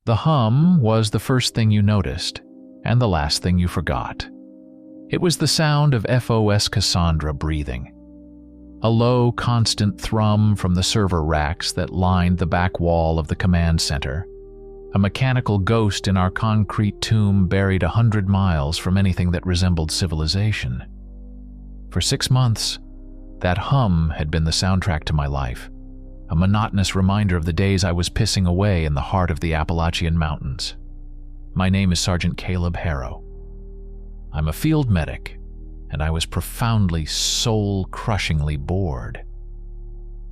The hum was the first thing you noticed, and the last thing you forgot. It was the sound of FOS Cassandra breathing. A low, constant thrum from the server racks that lined the back wall of the command center. A mechanical ghost in our concrete tomb buried 100 miles from anything that resembled civilization. For 6 months, that hum had been the soundtrack to my life, a monotonous reminder of the days I was pissing away in the heart of the Appalachian Mountains. My name is Sergeant Caleb Harrow. I'm a field medic, and I was profoundly, soul-crushingly bored.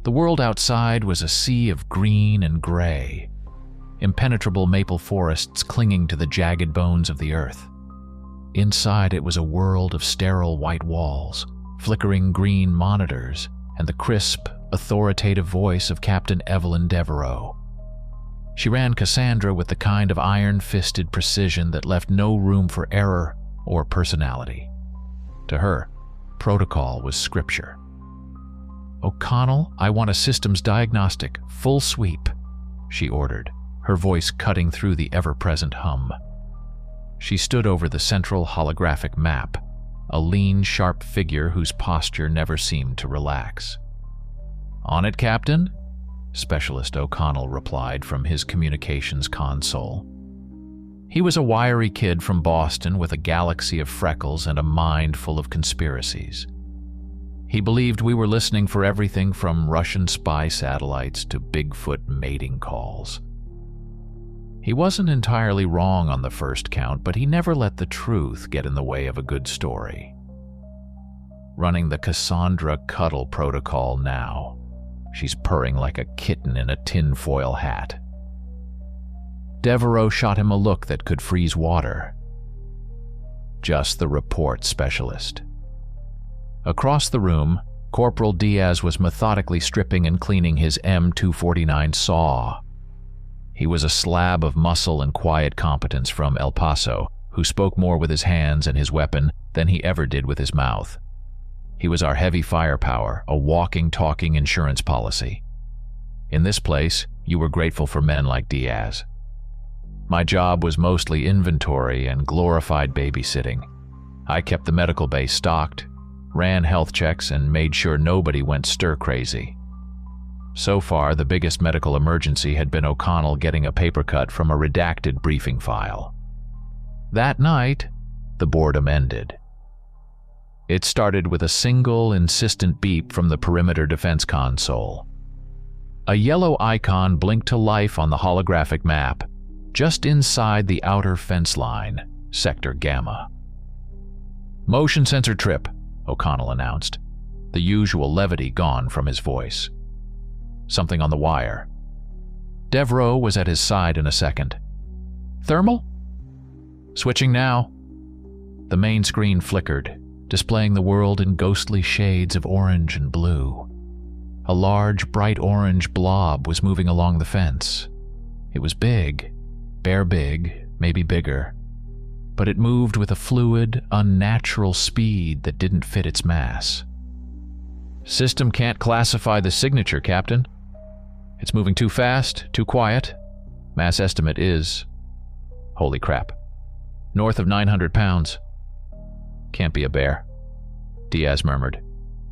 The world outside was a sea of green and gray, impenetrable maple forests clinging to the jagged bones of the earth. Inside it was a world of sterile white walls, flickering green monitors, and the crisp, authoritative voice of Captain Evelyn Devereaux. She ran Cassandra with the kind of iron-fisted precision that left no room for error or personality. To her, protocol was scripture. "O'Connell, I want a systems diagnostic, full sweep," she ordered, her voice cutting through the ever-present hum. She stood over the central holographic map, a lean, sharp figure whose posture never seemed to relax. "On it, Captain?" Specialist O'Connell replied from his communications console. He was a wiry kid from Boston with a galaxy of freckles and a mind full of conspiracies. He believed we were listening for everything from Russian spy satellites to Bigfoot mating calls. He wasn't entirely wrong on the first count, but he never let the truth get in the way of a good story. Running the Cassandra Cuddle protocol now. She's purring like a kitten in a tinfoil hat. Devereaux shot him a look that could freeze water. Just the report, specialist. Across the room, Corporal Diaz was methodically stripping and cleaning his M249 saw. He was a slab of muscle and quiet competence from El Paso, who spoke more with his hands and his weapon than he ever did with his mouth. He was our heavy firepower, a walking, talking insurance policy. In this place, you were grateful for men like Diaz. My job was mostly inventory and glorified babysitting. I kept the medical bay stocked, ran health checks, and made sure nobody went stir-crazy. So far, the biggest medical emergency had been O'Connell getting a paper cut from a redacted briefing file. That night, the boredom ended. It started with a single, insistent beep from the perimeter defense console. A yellow icon blinked to life on the holographic map, just inside the outer fence line, Sector Gamma. "Motion sensor trip," O'Connell announced, the usual levity gone from his voice. "Something on the wire." Devereaux was at his side in a second. "Thermal?" "Switching now." The main screen flickered, displaying the world in ghostly shades of orange and blue. A large, bright orange blob was moving along the fence. It was big, bear big, maybe bigger, but it moved with a fluid, unnatural speed that didn't fit its mass. "System can't classify the signature, Captain. It's moving too fast, too quiet. Mass estimate is... holy crap. North of 900 pounds. Can't be a bear," Diaz murmured,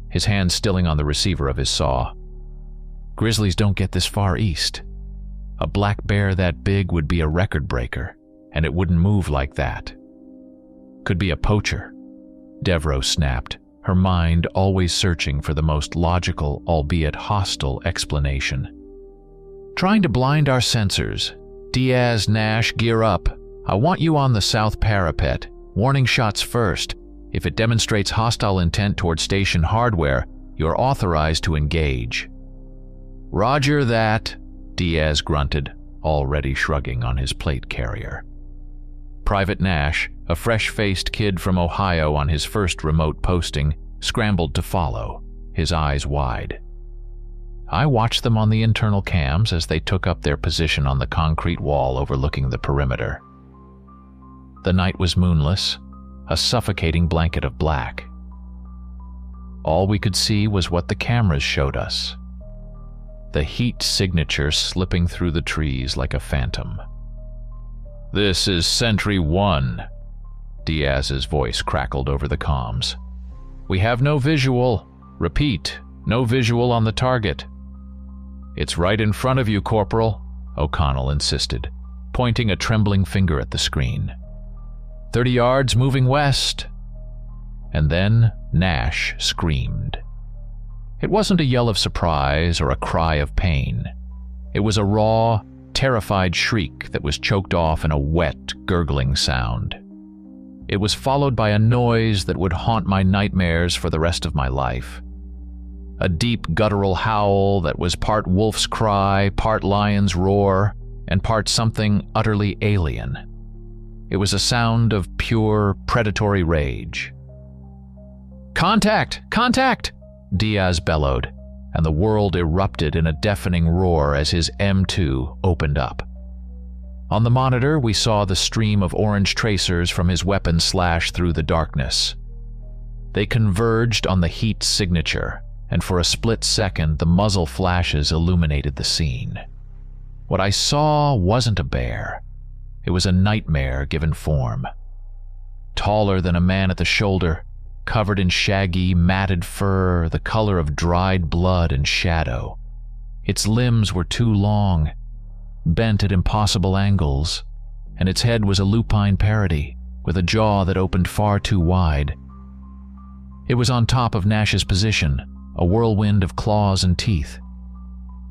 his hand stilling on the receiver of his saw. "Grizzlies don't get this far east. A black bear that big would be a record breaker, and it wouldn't move like that. Could be a poacher," Devereaux snapped, her mind always searching for the most logical, albeit hostile, explanation. "Trying to blind our sensors. Diaz, Nash, gear up. I want you on the south parapet. Warning shots first. If it demonstrates hostile intent toward station hardware, you're authorized to engage." "Roger that," Diaz grunted, already shrugging on his plate carrier. Private Nash, a fresh-faced kid from Ohio on his first remote posting, scrambled to follow, his eyes wide. I watched them on the internal cams as they took up their position on the concrete wall overlooking the perimeter. The night was moonless, a suffocating blanket of black. All we could see was what the cameras showed us. The heat signature slipping through the trees like a phantom. "This is Sentry 1. Diaz's voice crackled over the comms. "We have no visual. Repeat, no visual on the target." "It's right in front of you, Corporal," O'Connell insisted, pointing a trembling finger at the screen. 30 yards moving west." And then Nash screamed. It wasn't a yell of surprise or a cry of pain. It was a raw, terrified shriek that was choked off in a wet, gurgling sound. It was followed by a noise that would haunt my nightmares for the rest of my life. A deep, guttural howl that was part wolf's cry, part lion's roar, and part something utterly alien. It was a sound of pure, predatory rage. "Contact! Contact!" Diaz bellowed, and the world erupted in a deafening roar as his M2 opened up. On the monitor, we saw the stream of orange tracers from his weapon slash through the darkness. They converged on the heat signature, and for a split second, the muzzle flashes illuminated the scene. What I saw wasn't a bear. It was a nightmare given form. Taller than a man at the shoulder, covered in shaggy, matted fur, the color of dried blood and shadow. Its limbs were too long, bent at impossible angles, and its head was a lupine parody, with a jaw that opened far too wide. It was on top of Nash's position, a whirlwind of claws and teeth.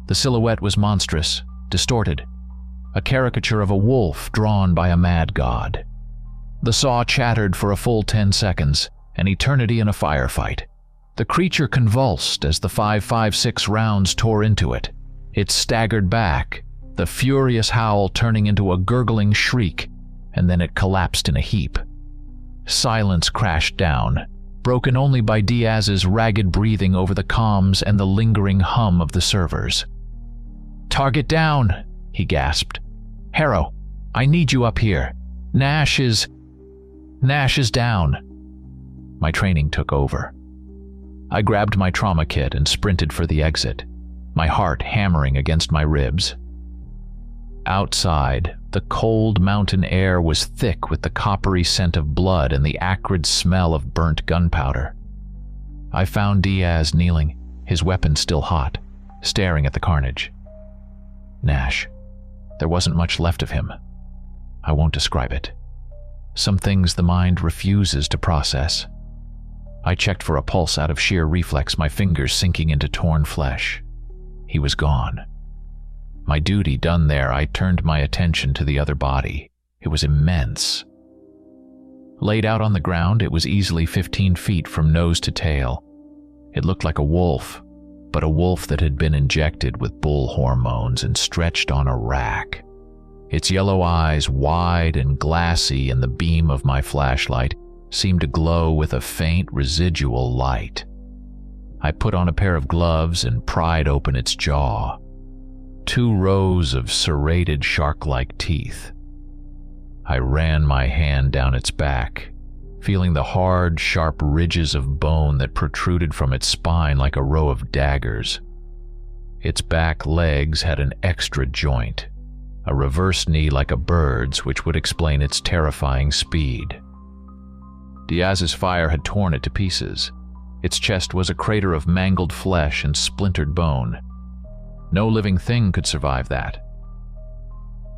The silhouette was monstrous, distorted, a caricature of a wolf drawn by a mad god. The saw chattered for a full 10 seconds, an eternity in a firefight. The creature convulsed as the 5.56 rounds tore into it. It staggered back, the furious howl turning into a gurgling shriek, and then it collapsed in a heap. Silence crashed down, broken only by Diaz's ragged breathing over the comms and the lingering hum of the servers. "Target down," he gasped. "Harrow, I need you up here. Nash is down." My training took over. I grabbed my trauma kit and sprinted for the exit, my heart hammering against my ribs. Outside, the cold mountain air was thick with the coppery scent of blood and the acrid smell of burnt gunpowder. I found Diaz kneeling, his weapon still hot, staring at the carnage. Nash. There wasn't much left of him. I won't describe it. Some things the mind refuses to process. I checked for a pulse out of sheer reflex, my fingers sinking into torn flesh. He was gone. My duty done there, I turned my attention to the other body. It was immense. Laid out on the ground, it was easily 15 feet from nose to tail. It looked like a wolf, but a wolf that had been injected with bull hormones and stretched on a rack. Its yellow eyes, wide and glassy in the beam of my flashlight, seemed to glow with a faint residual light. I put on a pair of gloves and pried open its jaw. 2 rows of serrated shark-like teeth. I ran my hand down its back, feeling the hard, sharp ridges of bone that protruded from its spine like a row of daggers. Its back legs had an extra joint, a reverse knee like a bird's, which would explain its terrifying speed. Diaz's fire had torn it to pieces. Its chest was a crater of mangled flesh and splintered bone. No living thing could survive that.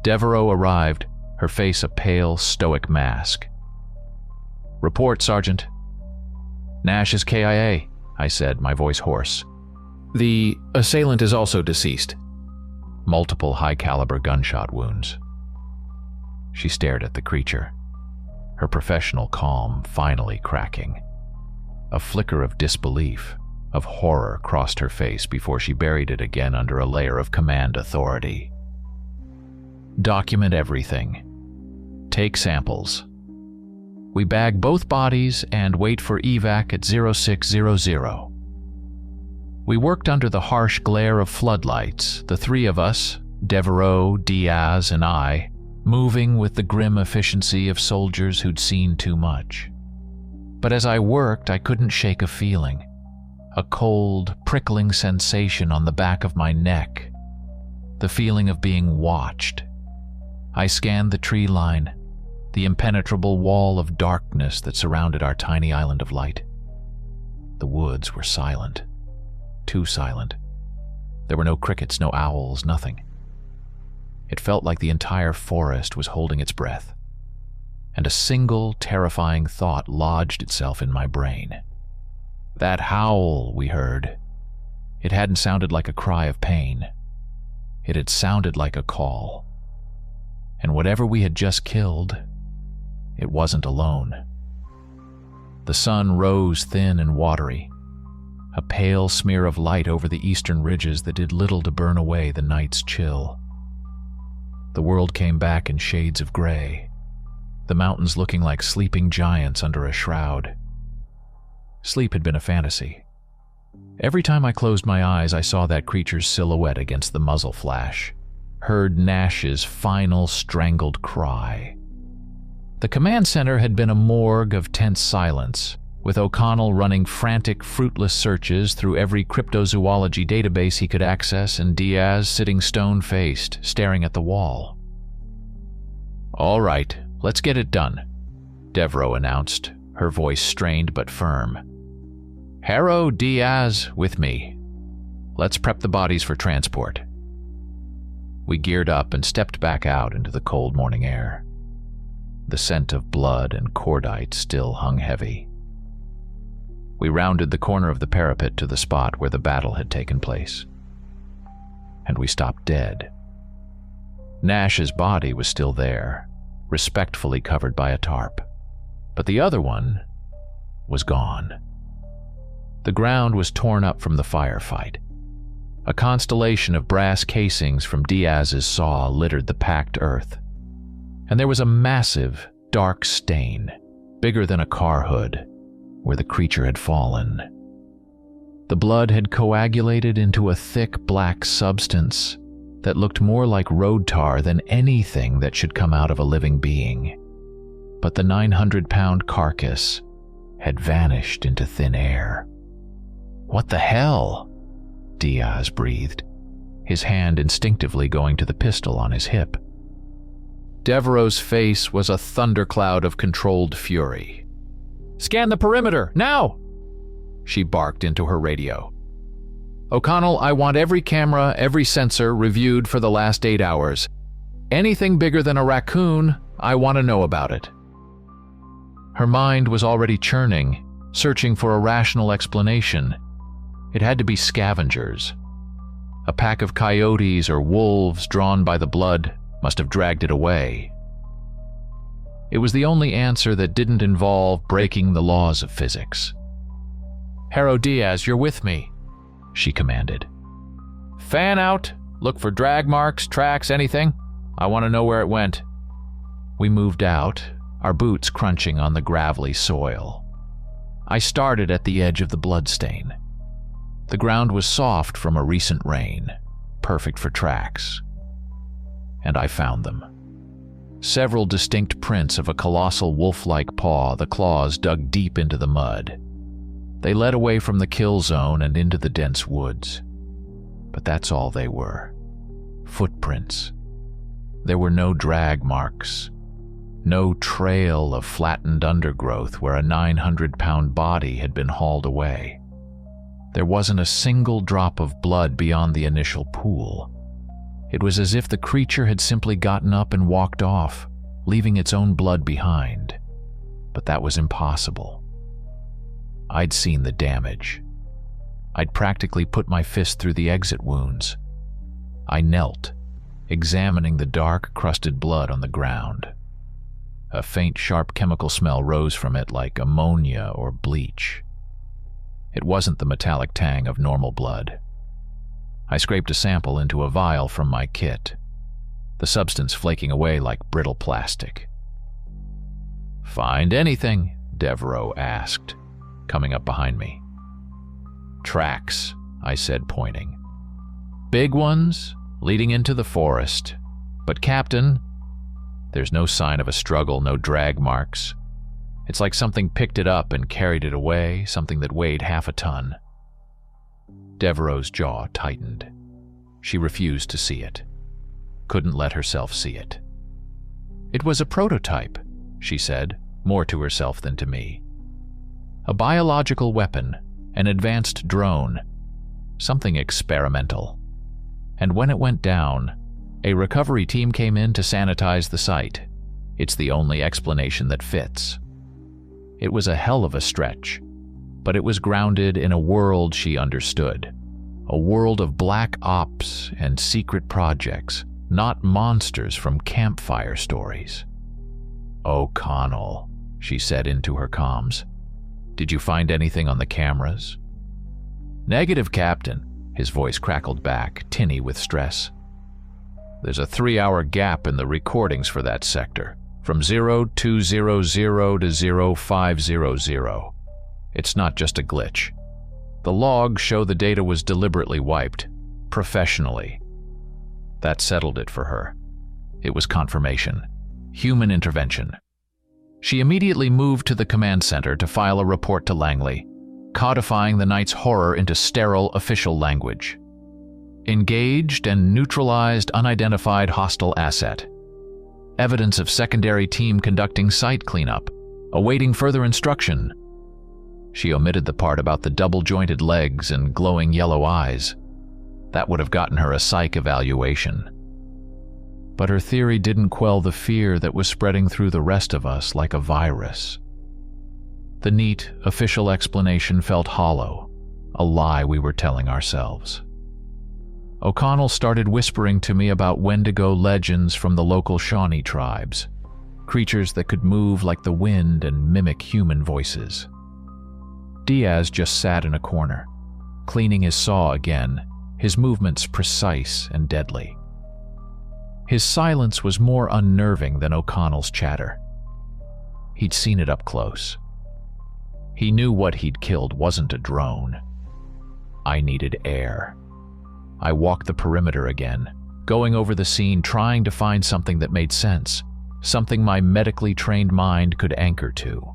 Devereaux arrived, her face a pale, stoic mask. "Report, Sergeant." "Nash is KIA, I said, my voice hoarse. "The assailant is also deceased. Multiple high-caliber gunshot wounds." She stared at the creature, her professional calm finally cracking. A flicker of disbelief, of horror crossed her face before she buried it again under a layer of command authority. "Document everything. Take samples. We bag both bodies and wait for evac at 0600. We worked under the harsh glare of floodlights, the 3 of us, Devereaux, Diaz, and I, moving with the grim efficiency of soldiers who'd seen too much. But as I worked, I couldn't shake a feeling, a cold, prickling sensation on the back of my neck, the feeling of being watched. I scanned the tree line, the impenetrable wall of darkness that surrounded our tiny island of light. The woods were silent. Too silent. There were no crickets, no owls, nothing. It felt like the entire forest was holding its breath, and a single terrifying thought lodged itself in my brain. That howl we heard, it hadn't sounded like a cry of pain. It had sounded like a call. And whatever we had just killed, it wasn't alone. The sun rose thin and watery, a pale smear of light over the eastern ridges that did little to burn away the night's chill. The world came back in shades of gray, the mountains looking like sleeping giants under a shroud. Sleep had been a fantasy. Every time I closed my eyes, I saw that creature's silhouette against the muzzle flash, heard Nash's final strangled cry. The command center had been a morgue of tense silence, with O'Connell running frantic, fruitless searches through every cryptozoology database he could access and Diaz sitting stone-faced, staring at the wall. "All right, let's get it done," Devereaux announced, her voice strained but firm. "Harrow, Diaz, with me. Let's prep the bodies for transport." We geared up and stepped back out into the cold morning air. The scent of blood and cordite still hung heavy. We rounded the corner of the parapet to the spot where the battle had taken place. And we stopped dead. Nash's body was still there, respectfully covered by a tarp, but the other one was gone. The ground was torn up from the firefight. A constellation of brass casings from Diaz's saw littered the packed earth, and there was a massive, dark stain, bigger than a car hood, where the creature had fallen. The blood had coagulated into a thick black substance that looked more like road tar than anything that should come out of a living being. But the 900-pound carcass had vanished into thin air. "What the hell?" Diaz breathed, his hand instinctively going to the pistol on his hip. Devereaux's face was a thundercloud of controlled fury. "Scan the perimeter, now!" she barked into her radio. "O'Connell, I want every camera, every sensor reviewed for the last 8 hours. Anything bigger than a raccoon, I want to know about it." Her mind was already churning, searching for a rational explanation. It had to be scavengers. A pack of coyotes or wolves drawn by the blood must have dragged it away. It was the only answer that didn't involve breaking the laws of physics. "Harrow, Diaz, you're with me," she commanded. "Fan out, look for drag marks, tracks, anything. I want to know where it went." We moved out, our boots crunching on the gravelly soil. I started at the edge of the bloodstain. The ground was soft from a recent rain, perfect for tracks. And I found them. Several distinct prints of a colossal wolf-like paw, the claws dug deep into the mud. They led away from the kill zone and into the dense woods. But that's all they were. Footprints. There were no drag marks. No trail of flattened undergrowth where a 900-pound body had been hauled away. There wasn't a single drop of blood beyond the initial pool. It was as if the creature had simply gotten up and walked off, leaving its own blood behind. But that was impossible. I'd seen the damage. I'd practically put my fist through the exit wounds. I knelt, examining the dark, crusted blood on the ground. A faint, sharp chemical smell rose from it like ammonia or bleach. It wasn't the metallic tang of normal blood. I scraped a sample into a vial from my kit, the substance flaking away like brittle plastic. "Find anything?" Devereaux asked, coming up behind me. "Tracks," I said, pointing. "Big ones, leading into the forest. But, Captain, there's no sign of a struggle, no drag marks. It's like something picked it up and carried it away, something that weighed half a ton." Devereaux's jaw tightened. She refused to see it. Couldn't let herself see it. It was a prototype, she said, more to herself than to me. A biological weapon, an advanced drone, something experimental. And when it went down, a recovery team came in to sanitize the site. It's the only explanation that fits. It was a hell of a stretch, but it was grounded in a world she understood. A world of black ops and secret projects, not monsters from campfire stories. "O'Connell," she said into her comms. "Did you find anything on the cameras?" "Negative, Captain," his voice crackled back, tinny with stress. "There's a 3-hour gap in the recordings for that sector, from 0200 to 0500. It's not just a glitch. The logs show the data was deliberately wiped, professionally." That settled it for her. It was confirmation. Human intervention. She immediately moved to the command center to file a report to Langley, codifying the night's horror into sterile official language. Engaged and neutralized unidentified hostile asset. Evidence of secondary team conducting site cleanup, awaiting further instruction. She omitted the part about the double-jointed legs and glowing yellow eyes. That would have gotten her a psych evaluation. But her theory didn't quell the fear that was spreading through the rest of us like a virus. The neat, official explanation felt hollow, a lie we were telling ourselves. O'Connell started whispering to me about Wendigo legends from the local Shawnee tribes, creatures that could move like the wind and mimic human voices. Diaz just sat in a corner, cleaning his saw again, his movements precise and deadly. His silence was more unnerving than O'Connell's chatter. He'd seen it up close. He knew what he'd killed wasn't a drone. I needed air. I walked the perimeter again, going over the scene, trying to find something that made sense, something my medically trained mind could anchor to.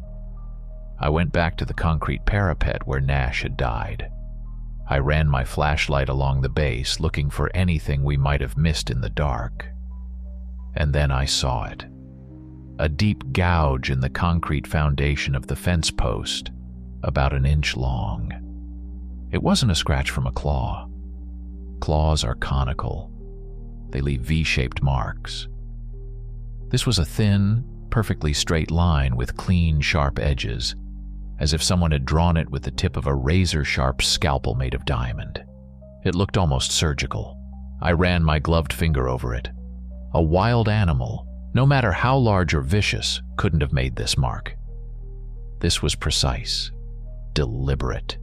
I went back to the concrete parapet where Nash had died. I ran my flashlight along the base, looking for anything we might have missed in the dark. And then I saw it. A deep gouge in the concrete foundation of the fence post, about 1 inch long. It wasn't a scratch from a claw. Claws are conical. They leave V-shaped marks. This was a thin, perfectly straight line with clean, sharp edges, as if someone had drawn it with the tip of a razor-sharp scalpel made of diamond. It looked almost surgical. I ran my gloved finger over it. A wild animal, no matter how large or vicious, couldn't have made this mark. This was precise, deliberate,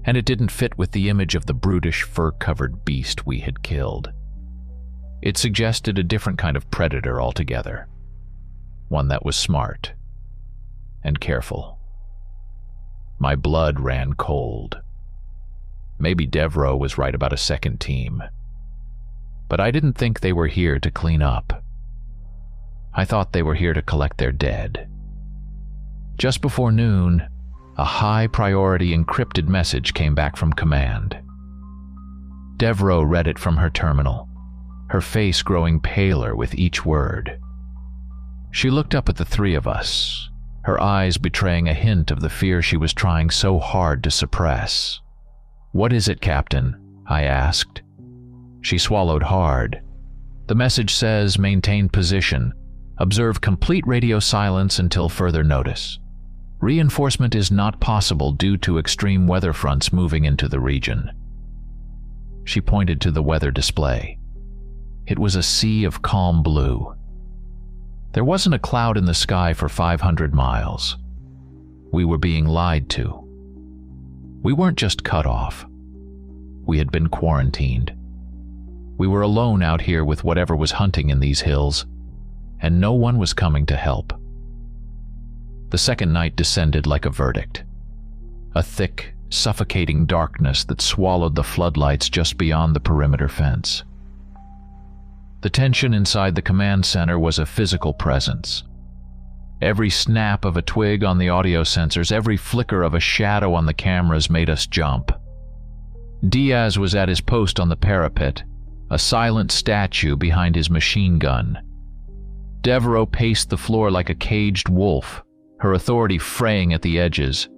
and it didn't fit with the image of the brutish, fur-covered beast we had killed. It suggested a different kind of predator altogether, one that was smart and careful. My blood ran cold. Maybe Devereaux was right about a second team. But I didn't think they were here to clean up. I thought they were here to collect their dead. Just before noon, a high-priority encrypted message came back from command. Devereaux read it from her terminal, her face growing paler with each word. She looked up at the three of us, her eyes betraying a hint of the fear she was trying so hard to suppress. "What is it, Captain?" I asked. She swallowed hard. "The message says maintain position. Observe complete radio silence until further notice. Reinforcement is not possible due to extreme weather fronts moving into the region." She pointed to the weather display. It was a sea of calm blue. There wasn't a cloud in the sky for 500 miles. We were being lied to. We weren't just cut off. We had been quarantined. We were alone out here with whatever was hunting in these hills, and no one was coming to help. The second night descended like a verdict. A thick, suffocating darkness that swallowed the floodlights just beyond the perimeter fence. The tension inside the command center was a physical presence. Every snap of a twig on the audio sensors, every flicker of a shadow on the cameras made us jump. Diaz was at his post on the parapet, a silent statue behind his machine gun. Devereaux paced the floor like a caged wolf, her authority fraying at the edges.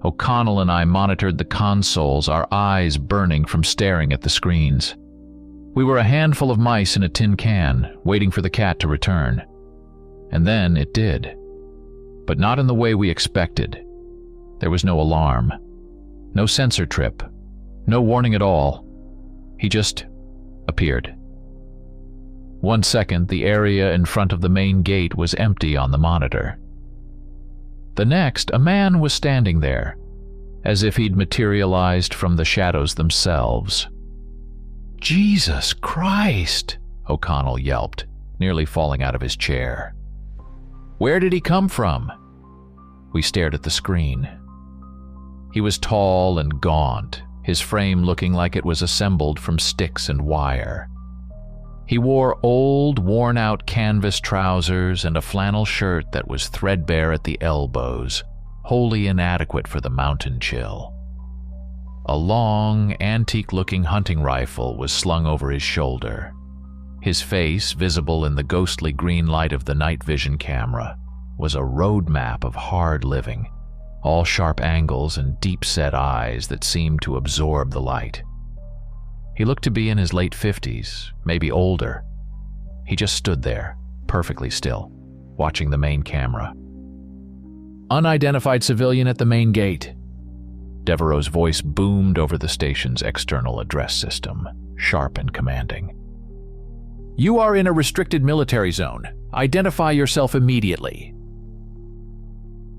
O'Connell and I monitored the consoles, our eyes burning from staring at the screens. We were a handful of mice in a tin can, waiting for the cat to return. And then it did. But not in the way we expected. There was no alarm, no sensor trip, no warning at all. He just appeared. 1 second, the area in front of the main gate was empty on the monitor. The next, a man was standing there, as if he'd materialized from the shadows themselves. "Jesus Christ!" O'Connell yelped, nearly falling out of his chair. "Where did he come from?" We stared at the screen. He was tall and gaunt, his frame looking like it was assembled from sticks and wire. He wore old, worn-out canvas trousers and a flannel shirt that was threadbare at the elbows, wholly inadequate for the mountain chill. A long, antique-looking hunting rifle was slung over his shoulder. His face, visible in the ghostly green light of the night vision camera, was a road map of hard living, all sharp angles and deep-set eyes that seemed to absorb the light. He looked to be in his late 50s, maybe older. He just stood there, perfectly still, watching the main camera. "Unidentified civilian at the main gate." Devereaux's voice boomed over the station's external address system, sharp and commanding. "You are in a restricted military zone. Identify yourself immediately."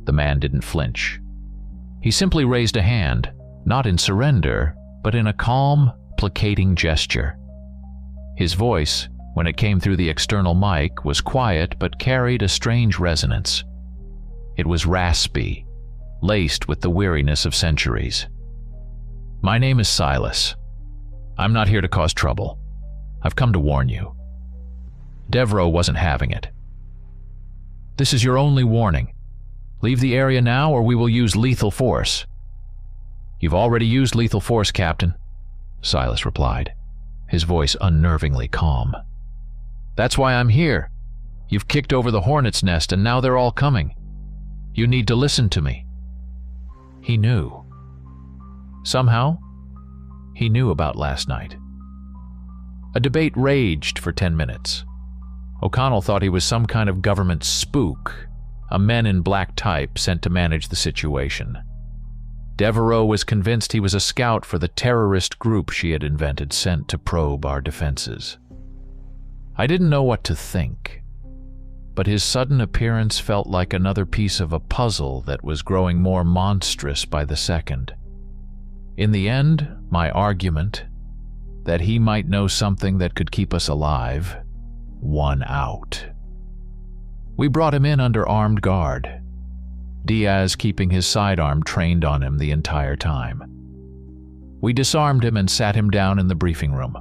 The man didn't flinch. He simply raised a hand, not in surrender, but in a calm, placating gesture. His voice, when it came through the external mic, was quiet but carried a strange resonance. It was raspy, laced with the weariness of centuries. "My name is Silas. I'm not here to cause trouble. I've come to warn you." Devereaux wasn't having it. "This is your only warning. Leave the area now or we will use lethal force." "You've already used lethal force, Captain," Silas replied, his voice unnervingly calm. "That's why I'm here. You've kicked over the hornet's nest and now they're all coming. You need to listen to me." He knew. Somehow, he knew about last night. A debate raged for 10 minutes. O'Connell thought he was some kind of government spook, a men-in-black type sent to manage the situation. Devereaux was convinced he was a scout for the terrorist group she had invented sent to probe our defenses. I didn't know what to think, but his sudden appearance felt like another piece of a puzzle that was growing more monstrous by the second. In the end, my argument, that he might know something that could keep us alive, won out. We brought him in under armed guard, Diaz keeping his sidearm trained on him the entire time. We disarmed him and sat him down in the briefing room.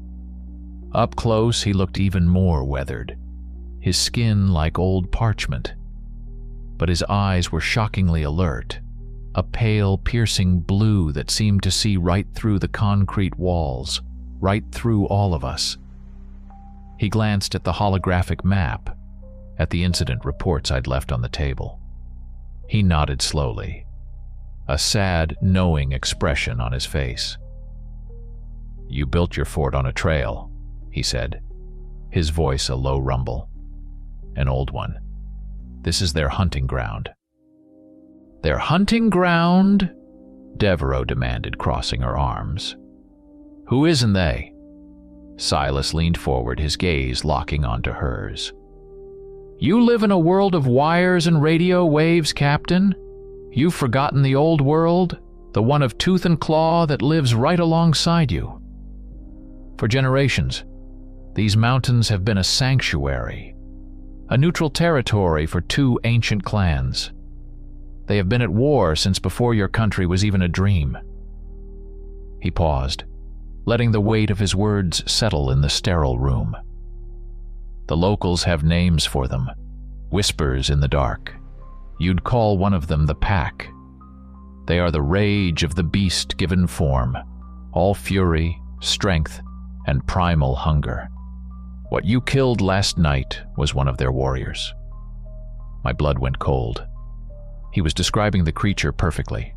Up close, he looked even more weathered, his skin like old parchment. But his eyes were shockingly alert, a pale, piercing blue that seemed to see right through the concrete walls, right through all of us. He glanced at the holographic map, at the incident reports I'd left on the table. He nodded slowly, a sad, knowing expression on his face. "You built your fort on a trail," he said, his voice a low rumble. "An old one. This is their hunting ground." "Their hunting ground?" Devereaux demanded, crossing her arms. "Who isn't they?" Silas leaned forward, his gaze locking onto hers. "You live in a world of wires and radio waves, Captain. You've forgotten the old world, the one of tooth and claw that lives right alongside you. For generations, these mountains have been a sanctuary, a neutral territory for two ancient clans. They have been at war since before your country was even a dream." He paused, letting the weight of his words settle in the sterile room. "The locals have names for them, whispers in the dark. You'd call one of them the Pack. They are the rage of the beast given form, all fury, strength, and primal hunger. What you killed last night was one of their warriors." My blood went cold. He was describing the creature perfectly.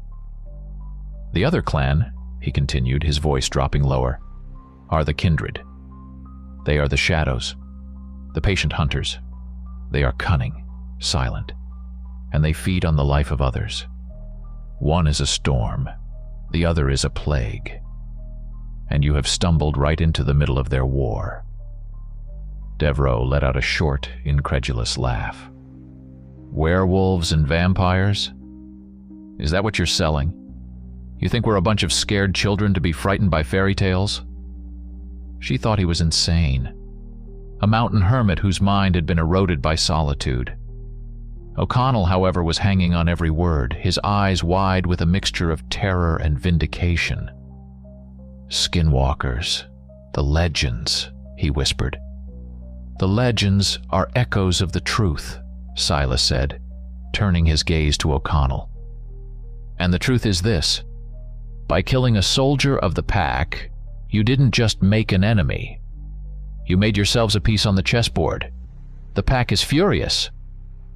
"The other clan," he continued, his voice dropping lower, "are the kindred. They are the shadows, the patient hunters. They are cunning, silent, and they feed on the life of others. One is a storm, the other is a plague, and you have stumbled right into the middle of their war." Devereaux let out a short, incredulous laugh. "Werewolves and vampires? Is that what you're selling? You think we're a bunch of scared children to be frightened by fairy tales?" She thought he was insane, a mountain hermit whose mind had been eroded by solitude. O'Connell, however, was hanging on every word, his eyes wide with a mixture of terror and vindication. "Skinwalkers, the legends," he whispered. "The legends are echoes of the truth," Silas said, turning his gaze to O'Connell. "And the truth is this: by killing a soldier of the pack, you didn't just make an enemy. You made yourselves a piece on the chessboard. The pack is furious.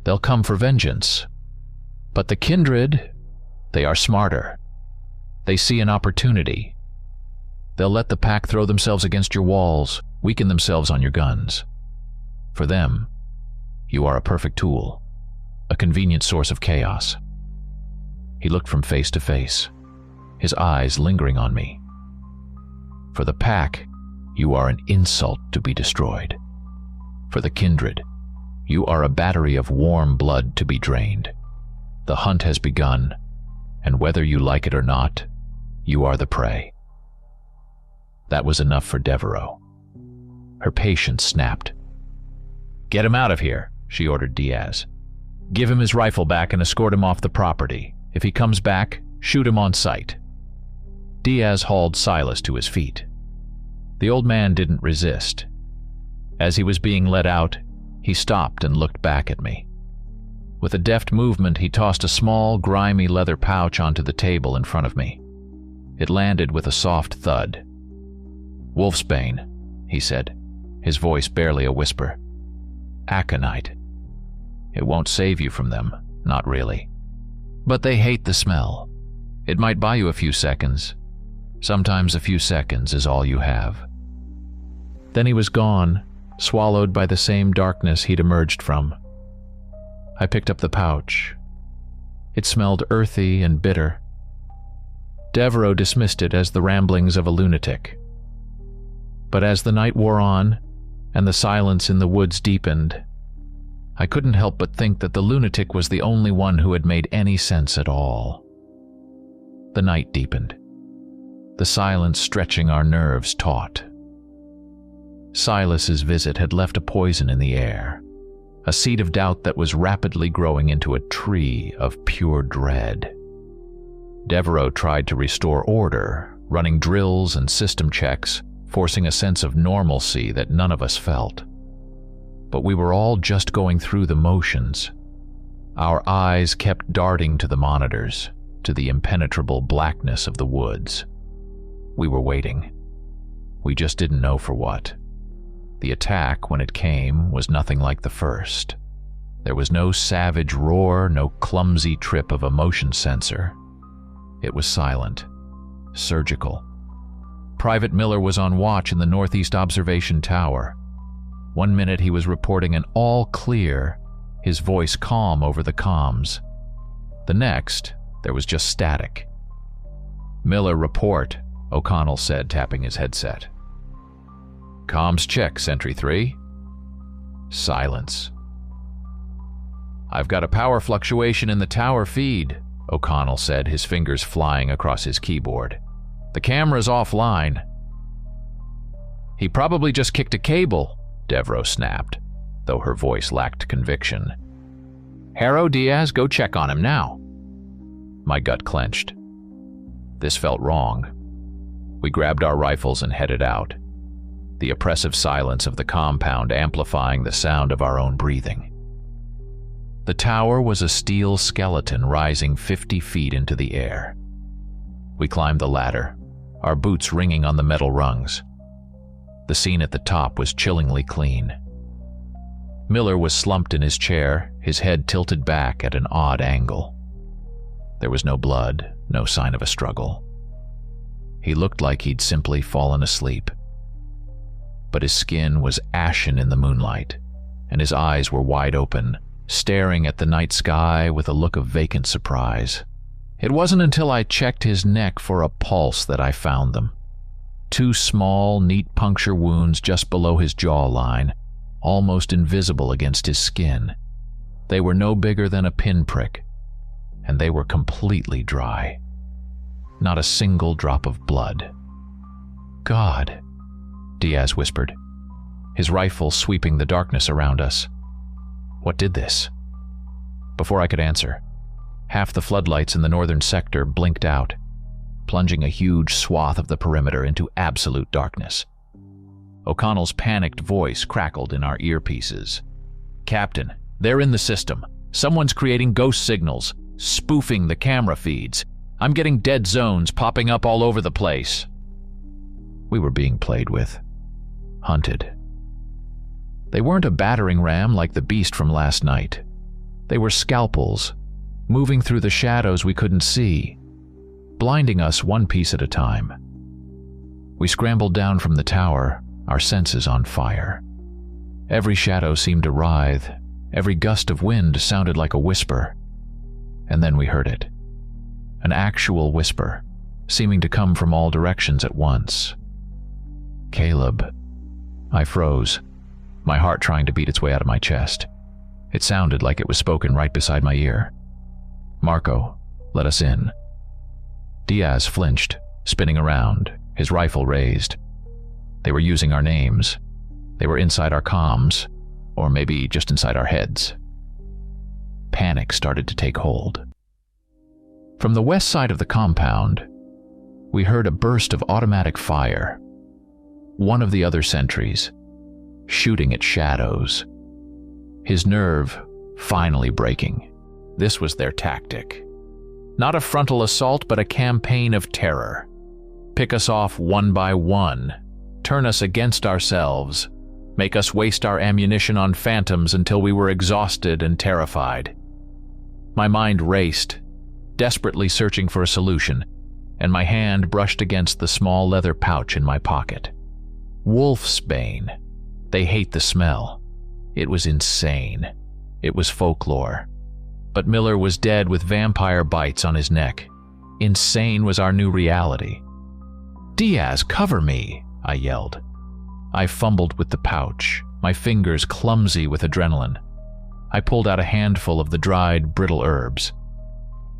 They'll come for vengeance. But the kindred, they are smarter. They see an opportunity. They'll let the pack throw themselves against your walls, weaken themselves on your guns. For them, you are a perfect tool, a convenient source of chaos." He looked from face to face, his eyes lingering on me. "For the pack, you are an insult to be destroyed. For the kindred, you are a battery of warm blood to be drained. The hunt has begun, and whether you like it or not, you are the prey." That was enough for Devereaux. Her patience snapped. "Get him out of here," she ordered Diaz. "Give him his rifle back and escort him off the property. If he comes back, shoot him on sight." Diaz hauled Silas to his feet. The old man didn't resist. As he was being led out, he stopped and looked back at me. With a deft movement, he tossed a small, grimy leather pouch onto the table in front of me. It landed with a soft thud. "Wolfsbane," he said, his voice barely a whisper. "Aconite. It won't save you from them, not really. But they hate the smell. It might buy you a few seconds. Sometimes a few seconds is all you have." Then he was gone, swallowed by the same darkness he'd emerged from. I picked up the pouch. It smelled earthy and bitter. Devereaux dismissed it as the ramblings of a lunatic. But as the night wore on, and the silence in the woods deepened, I couldn't help but think that the lunatic was the only one who had made any sense at all. The night deepened, the silence stretching our nerves taut. Silas's visit had left a poison in the air, a seed of doubt that was rapidly growing into a tree of pure dread. Devereaux tried to restore order, running drills and system checks, forcing a sense of normalcy that none of us felt. But we were all just going through the motions. Our eyes kept darting to the monitors, to the impenetrable blackness of the woods. We were waiting. We just didn't know for what. The attack, when it came, was nothing like the first. There was no savage roar, no clumsy trip of a motion sensor. It was silent, surgical. Private Miller was on watch in the Northeast Observation Tower. 1 minute he was reporting an all clear, his voice calm over the comms. The next, there was just static. "Miller, report," O'Connell said, tapping his headset. "Comms check, Sentry 3. Silence. "I've got a power fluctuation in the tower feed," O'Connell said, his fingers flying across his keyboard. "The camera's offline." "He probably just kicked a cable," Devereaux snapped, though her voice lacked conviction. "Harrow, Diaz, go check on him now." My gut clenched. This felt wrong. We grabbed our rifles and headed out, the oppressive silence of the compound amplifying the sound of our own breathing. The tower was a steel skeleton rising 50 feet into the air. We climbed the ladder, our boots ringing on the metal rungs. The scene at the top was chillingly clean. Miller was slumped in his chair, his head tilted back at an odd angle. There was no blood, no sign of a struggle. He looked like he'd simply fallen asleep. But his skin was ashen in the moonlight, and his eyes were wide open, staring at the night sky with a look of vacant surprise. It wasn't until I checked his neck for a pulse that I found them. 2 small, neat puncture wounds just below his jawline, almost invisible against his skin. They were no bigger than a pinprick, and they were completely dry. Not a single drop of blood. "God," Diaz whispered, his rifle sweeping the darkness around us. "What did this?" Before I could answer, half the floodlights in the northern sector blinked out, plunging a huge swath of the perimeter into absolute darkness. O'Connell's panicked voice crackled in our earpieces. "Captain, they're in the system. Someone's creating ghost signals, spoofing the camera feeds. I'm getting dead zones popping up all over the place." We were being played with, hunted. They weren't a battering ram like the beast from last night. They were scalpels, moving through the shadows we couldn't see, blinding us one piece at a time. We scrambled down from the tower, our senses on fire. Every shadow seemed to writhe, every gust of wind sounded like a whisper. And then we heard it. An actual whisper, seeming to come from all directions at once. "Caleb." I froze, my heart trying to beat its way out of my chest. It sounded like it was spoken right beside my ear. "Marco, let us in." Diaz flinched, spinning around, his rifle raised. They were using our names. They were inside our comms, or maybe just inside our heads. Panic started to take hold. From the west side of the compound, we heard a burst of automatic fire. One of the other sentries, shooting at shadows. His nerve finally breaking. This was their tactic. Not a frontal assault, but a campaign of terror. Pick us off one by one, turn us against ourselves, make us waste our ammunition on phantoms until we were exhausted and terrified. My mind raced, desperately searching for a solution, and my hand brushed against the small leather pouch in my pocket. Wolf's bane. They hate the smell. It was insane. It was folklore. But Miller was dead with vampire bites on his neck. Insane was our new reality. "Diaz, cover me!" I yelled. I fumbled with the pouch, my fingers clumsy with adrenaline. I pulled out a handful of the dried, brittle herbs.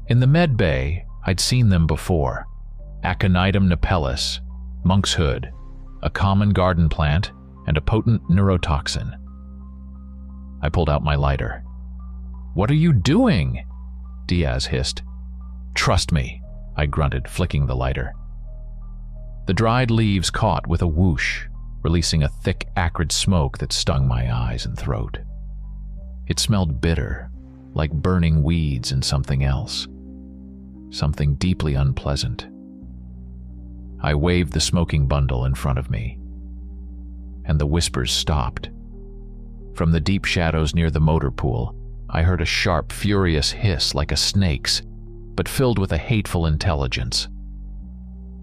In the med bay, I'd seen them before. Aconitum napellus, monk's hood, a common garden plant, and a potent neurotoxin. I pulled out my lighter. "What are you doing?" Diaz hissed. "Trust me," I grunted, flicking the lighter. The dried leaves caught with a whoosh, releasing a thick, acrid smoke that stung my eyes and throat. It smelled bitter, like burning weeds and something else. Something deeply unpleasant. I waved the smoking bundle in front of me, and the whispers stopped. From the deep shadows near the motor pool, I heard a sharp, furious hiss like a snake's, but filled with a hateful intelligence.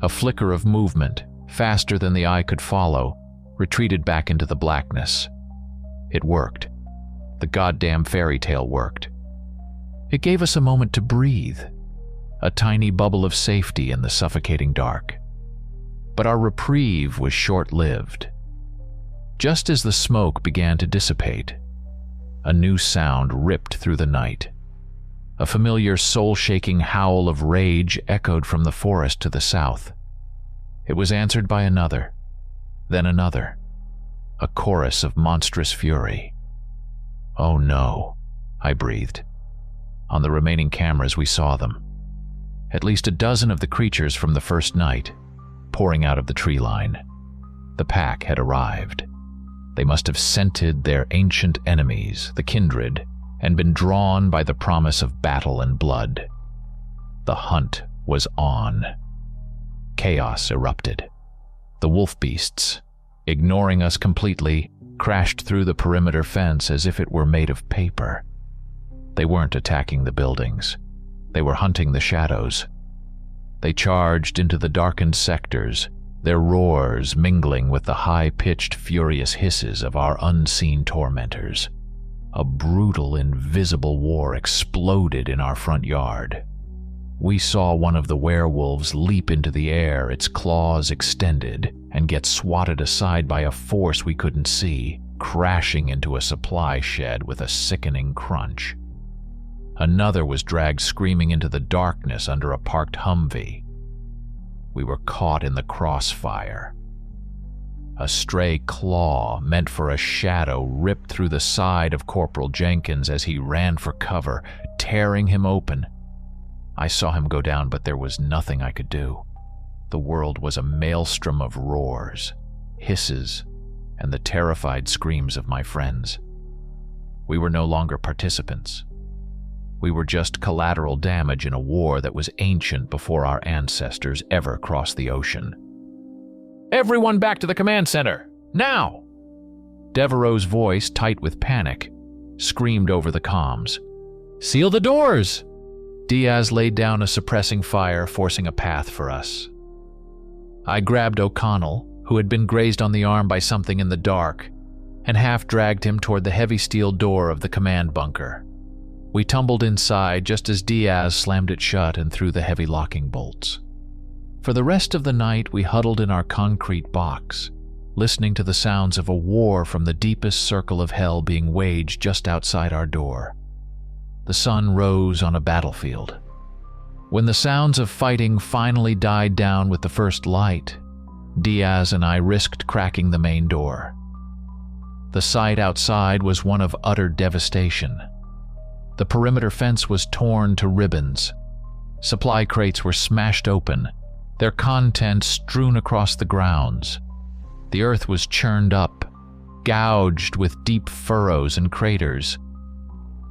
A flicker of movement, faster than the eye could follow, retreated back into the blackness. It worked. The goddamn fairy tale worked. It gave us a moment to breathe, a tiny bubble of safety in the suffocating dark. But our reprieve was short-lived. Just as the smoke began to dissipate, a new sound ripped through the night. A familiar soul-shaking howl of rage echoed from the forest to the south. It was answered by another, then another, a chorus of monstrous fury. "Oh no," I breathed. On the remaining cameras we saw them. At least a dozen of the creatures from the first night, pouring out of the tree line. The pack had arrived. They must have scented their ancient enemies, the kindred, and been drawn by the promise of battle and blood. The hunt was on. Chaos erupted. The wolf beasts, ignoring us completely, crashed through the perimeter fence as if it were made of paper. They weren't attacking the buildings. They were hunting the shadows. They charged into the darkened sectors, their roars mingling with the high-pitched, furious hisses of our unseen tormentors. A brutal, invisible war exploded in our front yard. We saw one of the werewolves leap into the air, its claws extended, and get swatted aside by a force we couldn't see, crashing into a supply shed with a sickening crunch. Another was dragged screaming into the darkness under a parked Humvee. We were caught in the crossfire. A stray claw meant for a shadow ripped through the side of Corporal Jenkins as he ran for cover, tearing him open. I saw him go down, but there was nothing I could do. The world was a maelstrom of roars, hisses, and the terrified screams of my friends. We were no longer participants. We were just collateral damage in a war that was ancient before our ancestors ever crossed the ocean. "Everyone back to the command center, now!" Devereaux's voice, tight with panic, screamed over the comms. "Seal the doors!" Diaz laid down a suppressing fire, forcing a path for us. I grabbed O'Connell, who had been grazed on the arm by something in the dark, and half-dragged him toward the heavy steel door of the command bunker. We tumbled inside just as Diaz slammed it shut and threw the heavy locking bolts. For the rest of the night, we huddled in our concrete box, listening to the sounds of a war from the deepest circle of hell being waged just outside our door. The sun rose on a battlefield. When the sounds of fighting finally died down with the first light, Diaz and I risked cracking the main door. The sight outside was one of utter devastation. The perimeter fence was torn to ribbons. Supply crates were smashed open, their contents strewn across the grounds. The earth was churned up, gouged with deep furrows and craters.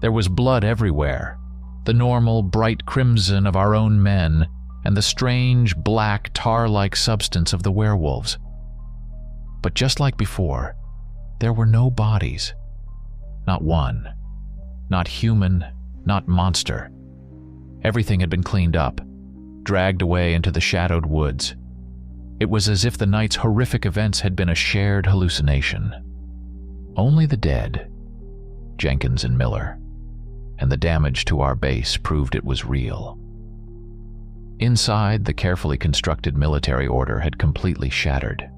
There was blood everywhere, the normal bright crimson of our own men and the strange black tar-like substance of the werewolves. But just like before, there were no bodies. Not one. Not human, not monster. Everything had been cleaned up, dragged away into the shadowed woods. It was as if the night's horrific events had been a shared hallucination. Only the dead, Jenkins and Miller, and the damage to our base proved it was real. Inside, the carefully constructed military order had completely shattered.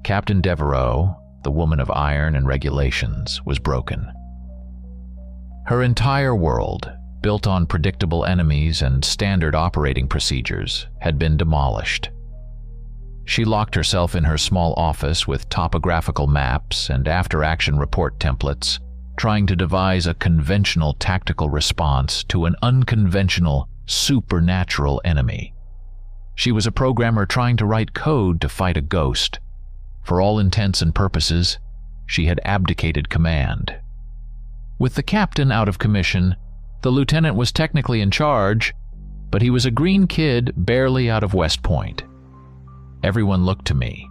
Captain Devereaux, the woman of iron and regulations, was broken. Her entire world, built on predictable enemies and standard operating procedures, had been demolished. She locked herself in her small office with topographical maps and after-action report templates, trying to devise a conventional tactical response to an unconventional, supernatural enemy. She was a programmer trying to write code to fight a ghost. For all intents and purposes, she had abdicated command. With the captain out of commission, the lieutenant was technically in charge, but he was a green kid barely out of West Point. Everyone looked to me.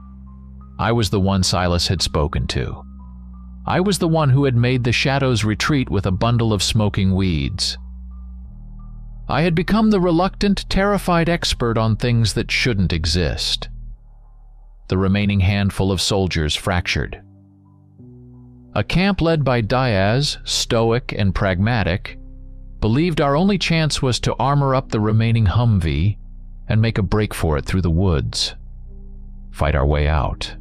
I was the one Silas had spoken to. I was the one who had made the shadows retreat with a bundle of smoking weeds. I had become the reluctant, terrified expert on things that shouldn't exist. The remaining handful of soldiers fractured. A camp led by Diaz, stoic and pragmatic, believed our only chance was to armor up the remaining Humvee and make a break for it through the woods. Fight our way out.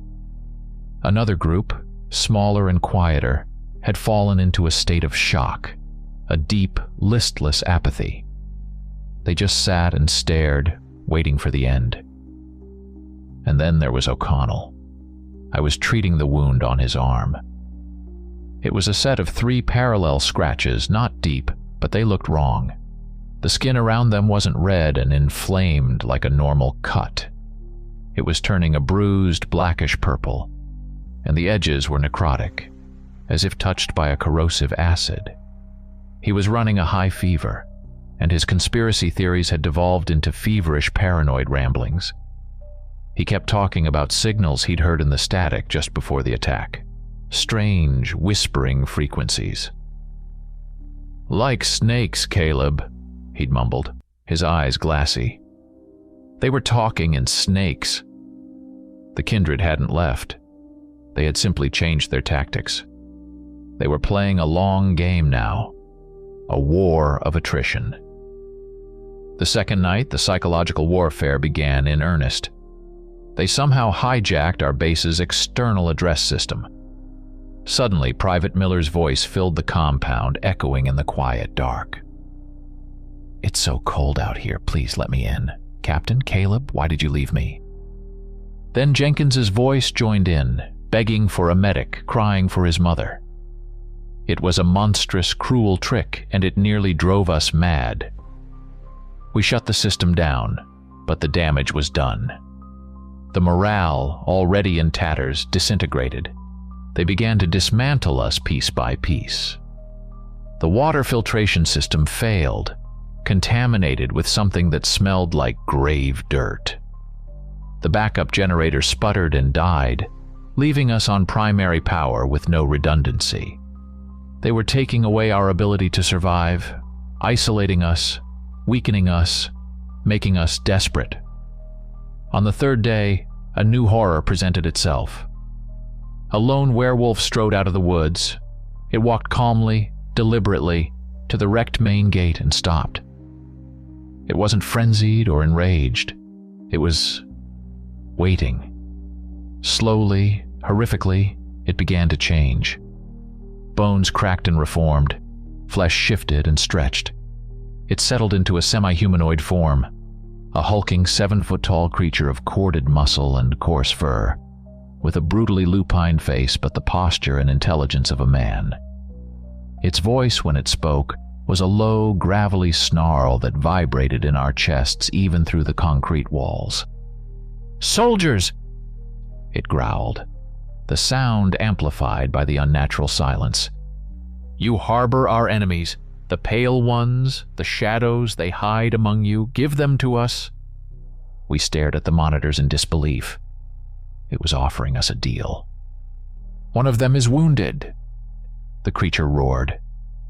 Another group, smaller and quieter, had fallen into a state of shock, a deep, listless apathy. They just sat and stared, waiting for the end. And then there was O'Connell. I was treating the wound on his arm. It was a set of 3 parallel scratches, not deep, but they looked wrong. The skin around them wasn't red and inflamed like a normal cut. It was turning a bruised, blackish purple, and the edges were necrotic, as if touched by a corrosive acid. He was running a high fever, and his conspiracy theories had devolved into feverish paranoid ramblings. He kept talking about signals he'd heard in the static just before the attack. Strange, whispering frequencies. "Like snakes, Caleb," he'd mumbled, his eyes glassy. They were talking in snakes. The kindred hadn't left. They had simply changed their tactics. They were playing a long game now, a war of attrition. The second night, the psychological warfare began in earnest. They somehow hijacked our base's external address system. Suddenly, Private Miller's voice filled the compound, echoing in the quiet dark. "It's so cold out here, please let me in. Captain, Caleb, why did you leave me?" Then Jenkins's voice joined in, begging for a medic, crying for his mother. It was a monstrous, cruel trick, and it nearly drove us mad. We shut the system down, but the damage was done. The morale, already in tatters, disintegrated. They began to dismantle us piece by piece. The water filtration system failed, contaminated with something that smelled like grave dirt. The backup generator sputtered and died, leaving us on primary power with no redundancy. They were taking away our ability to survive, isolating us, weakening us, making us desperate. On the third day, a new horror presented itself. A lone werewolf strode out of the woods. It walked calmly, deliberately, to the wrecked main gate and stopped. It wasn't frenzied or enraged. It was waiting. Slowly, horrifically, it began to change. Bones cracked and reformed. Flesh shifted and stretched. It settled into a semi-humanoid form, a hulking 7-foot-tall creature of corded muscle and coarse fur, with a brutally lupine face but the posture and intelligence of a man. Its voice, when it spoke, was a low, gravelly snarl that vibrated in our chests even through the concrete walls. "Soldiers!" it growled, the sound amplified by the unnatural silence. "You harbor our enemies, the pale ones, the shadows they hide among you. Give them to us." We stared at the monitors in disbelief. It was offering us a deal. "One of them is wounded," the creature roared,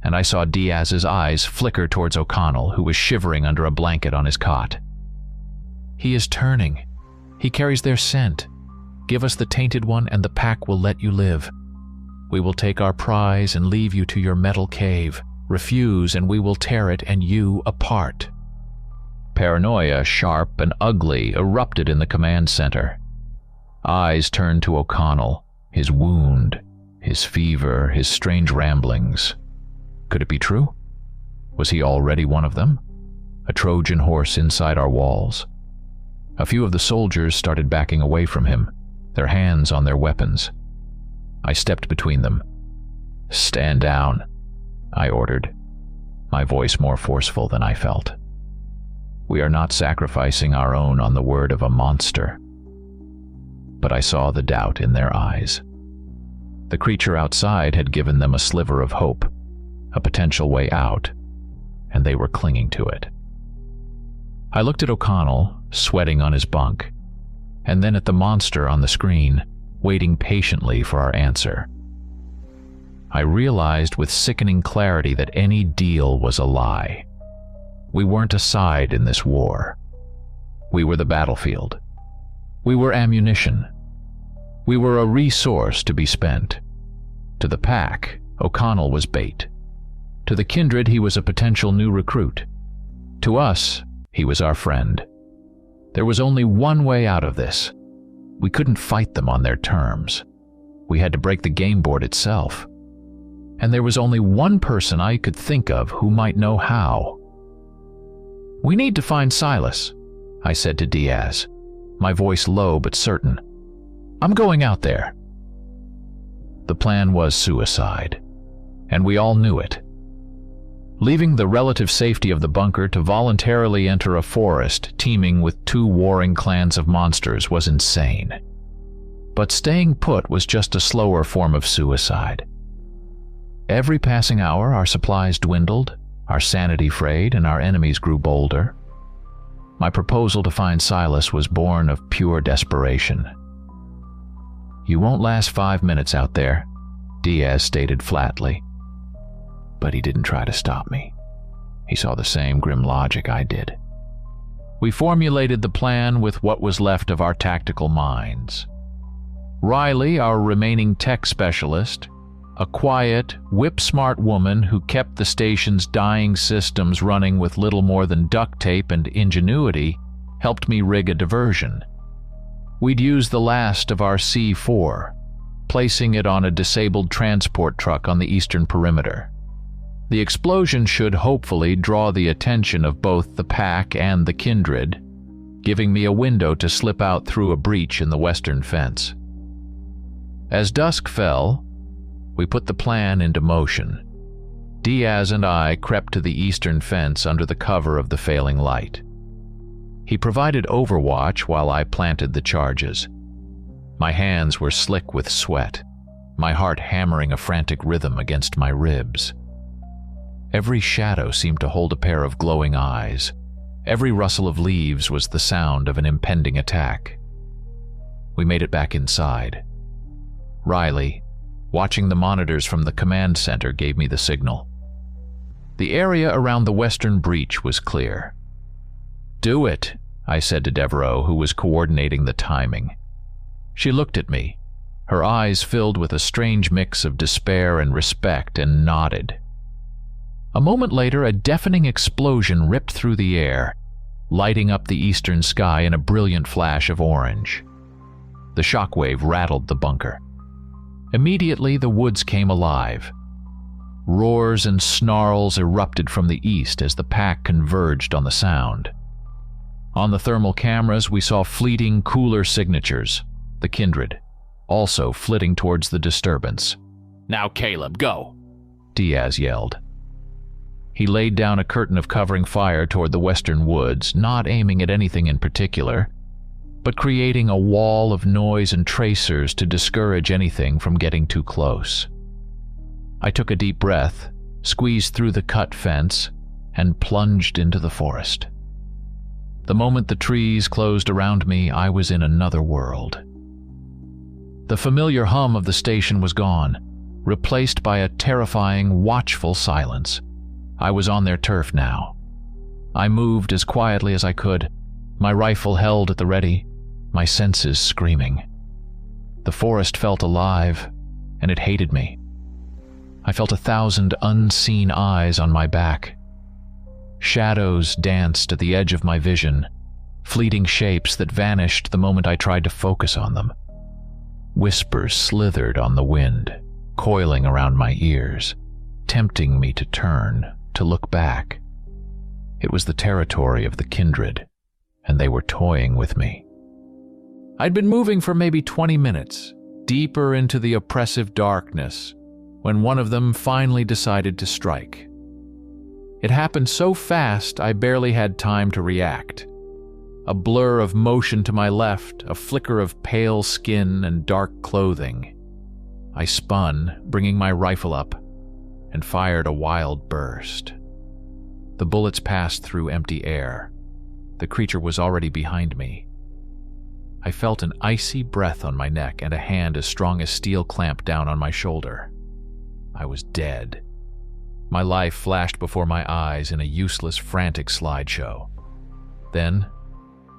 and I saw Diaz's eyes flicker towards O'Connell, who was shivering under a blanket on his cot. "He is turning. He carries their scent. Give us the tainted one and the pack will let you live. We will take our prize and leave you to your metal cave. Refuse and we will tear it and you apart." Paranoia, sharp and ugly, erupted in the command center. Eyes turned to O'Connell, his wound, his fever, his strange ramblings. Could it be true? Was he already one of them? A Trojan horse inside our walls? A few of the soldiers started backing away from him, their hands on their weapons. I stepped between them. "Stand down," I ordered, my voice more forceful than I felt. "We are not sacrificing our own on the word of a monster." But I saw the doubt in their eyes. The creature outside had given them a sliver of hope, a potential way out, and they were clinging to it. I looked at O'Connell, sweating on his bunk, and then at the monster on the screen, waiting patiently for our answer. I realized with sickening clarity that any deal was a lie. We weren't a side in this war. We were the battlefield. We were ammunition. We were a resource to be spent. To the pack, O'Connell was bait. To the kindred, he was a potential new recruit. To us, he was our friend. There was only one way out of this. We couldn't fight them on their terms. We had to break the game board itself. And there was only one person I could think of who might know how. "We need to find Silas," I said to Diaz, my voice low but certain. "I'm going out there." The plan was suicide, and we all knew it. Leaving the relative safety of the bunker to voluntarily enter a forest teeming with two warring clans of monsters was insane. But staying put was just a slower form of suicide. Every passing hour, our supplies dwindled, our sanity frayed, and our enemies grew bolder. My proposal to find Silas was born of pure desperation. "You won't last 5 minutes out there," Diaz stated flatly. But he didn't try to stop me. He saw the same grim logic I did. We formulated the plan with what was left of our tactical minds. Riley, our remaining tech specialist, a quiet, whip-smart woman who kept the station's dying systems running with little more than duct tape and ingenuity, helped me rig a diversion. We'd use the last of our C4, placing it on a disabled transport truck on the eastern perimeter. The explosion should hopefully draw the attention of both the pack and the kindred, giving me a window to slip out through a breach in the western fence. As dusk fell, we put the plan into motion. Diaz and I crept to the eastern fence under the cover of the failing light. He provided overwatch while I planted the charges. My hands were slick with sweat, my heart hammering a frantic rhythm against my ribs. Every shadow seemed to hold a pair of glowing eyes. Every rustle of leaves was the sound of an impending attack. We made it back inside. Riley, watching the monitors from the command center, gave me the signal. The area around the western breach was clear. "Do it," I said to Devereaux, who was coordinating the timing. She looked at me, her eyes filled with a strange mix of despair and respect, and nodded. A moment later, a deafening explosion ripped through the air, lighting up the eastern sky in a brilliant flash of orange. The shockwave rattled the bunker. Immediately, the woods came alive. Roars and snarls erupted from the east as the pack converged on the sound. On the thermal cameras, we saw fleeting, cooler signatures, the kindred, also flitting towards the disturbance. "Now, Caleb, go!" Diaz yelled. He laid down a curtain of covering fire toward the western woods, not aiming at anything in particular, but creating a wall of noise and tracers to discourage anything from getting too close. I took a deep breath, squeezed through the cut fence, and plunged into the forest. The moment the trees closed around me, I was in another world. The familiar hum of the station was gone, replaced by a terrifying, watchful silence. I was on their turf now. I moved as quietly as I could, my rifle held at the ready, my senses screaming. The forest felt alive, and it hated me. I felt 1,000 unseen eyes on my back. Shadows danced at the edge of my vision, fleeting shapes that vanished the moment I tried to focus on them. Whispers slithered on the wind, coiling around my ears, tempting me to turn, to look back. It was the territory of the kindred, and they were toying with me. I'd been moving for maybe 20 minutes, deeper into the oppressive darkness, when one of them finally decided to strike. It happened so fast I barely had time to react. A blur of motion to my left, a flicker of pale skin and dark clothing. I spun, bringing my rifle up, and fired a wild burst. The bullets passed through empty air. The creature was already behind me. I felt an icy breath on my neck and a hand as strong as steel clamped down on my shoulder. I was dead. My life flashed before my eyes in a useless, frantic slideshow. Then,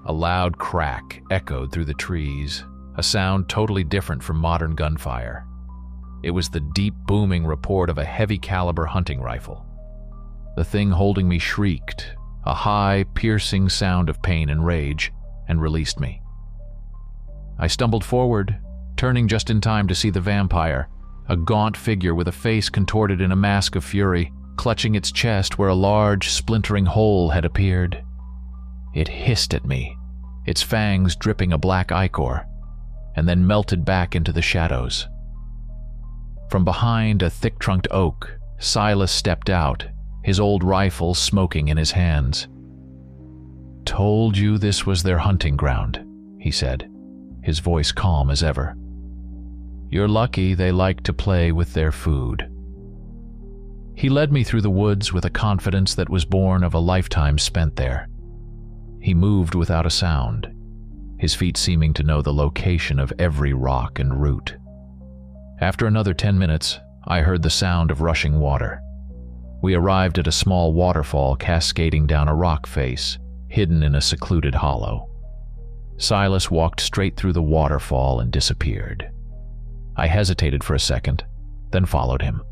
a loud crack echoed through the trees, a sound totally different from modern gunfire. It was the deep, booming report of a heavy-caliber hunting rifle. The thing holding me shrieked, a high, piercing sound of pain and rage, and released me. I stumbled forward, turning just in time to see the vampire, a gaunt figure with a face contorted in a mask of fury, clutching its chest where a large, splintering hole had appeared. It hissed at me, its fangs dripping a black ichor, and then melted back into the shadows. From behind a thick-trunked oak, Silas stepped out, his old rifle smoking in his hands. "Told you this was their hunting ground," he said, his voice calm as ever. "You're lucky they like to play with their food." He led me through the woods with a confidence that was born of a lifetime spent there. he moved without a sound, his feet seeming to know the location of every rock and root. After another 10 minutes, I heard the sound of rushing water. We arrived at a small waterfall cascading down a rock face, hidden in a secluded hollow. Silas walked straight through the waterfall and disappeared. I hesitated for a second, then followed him.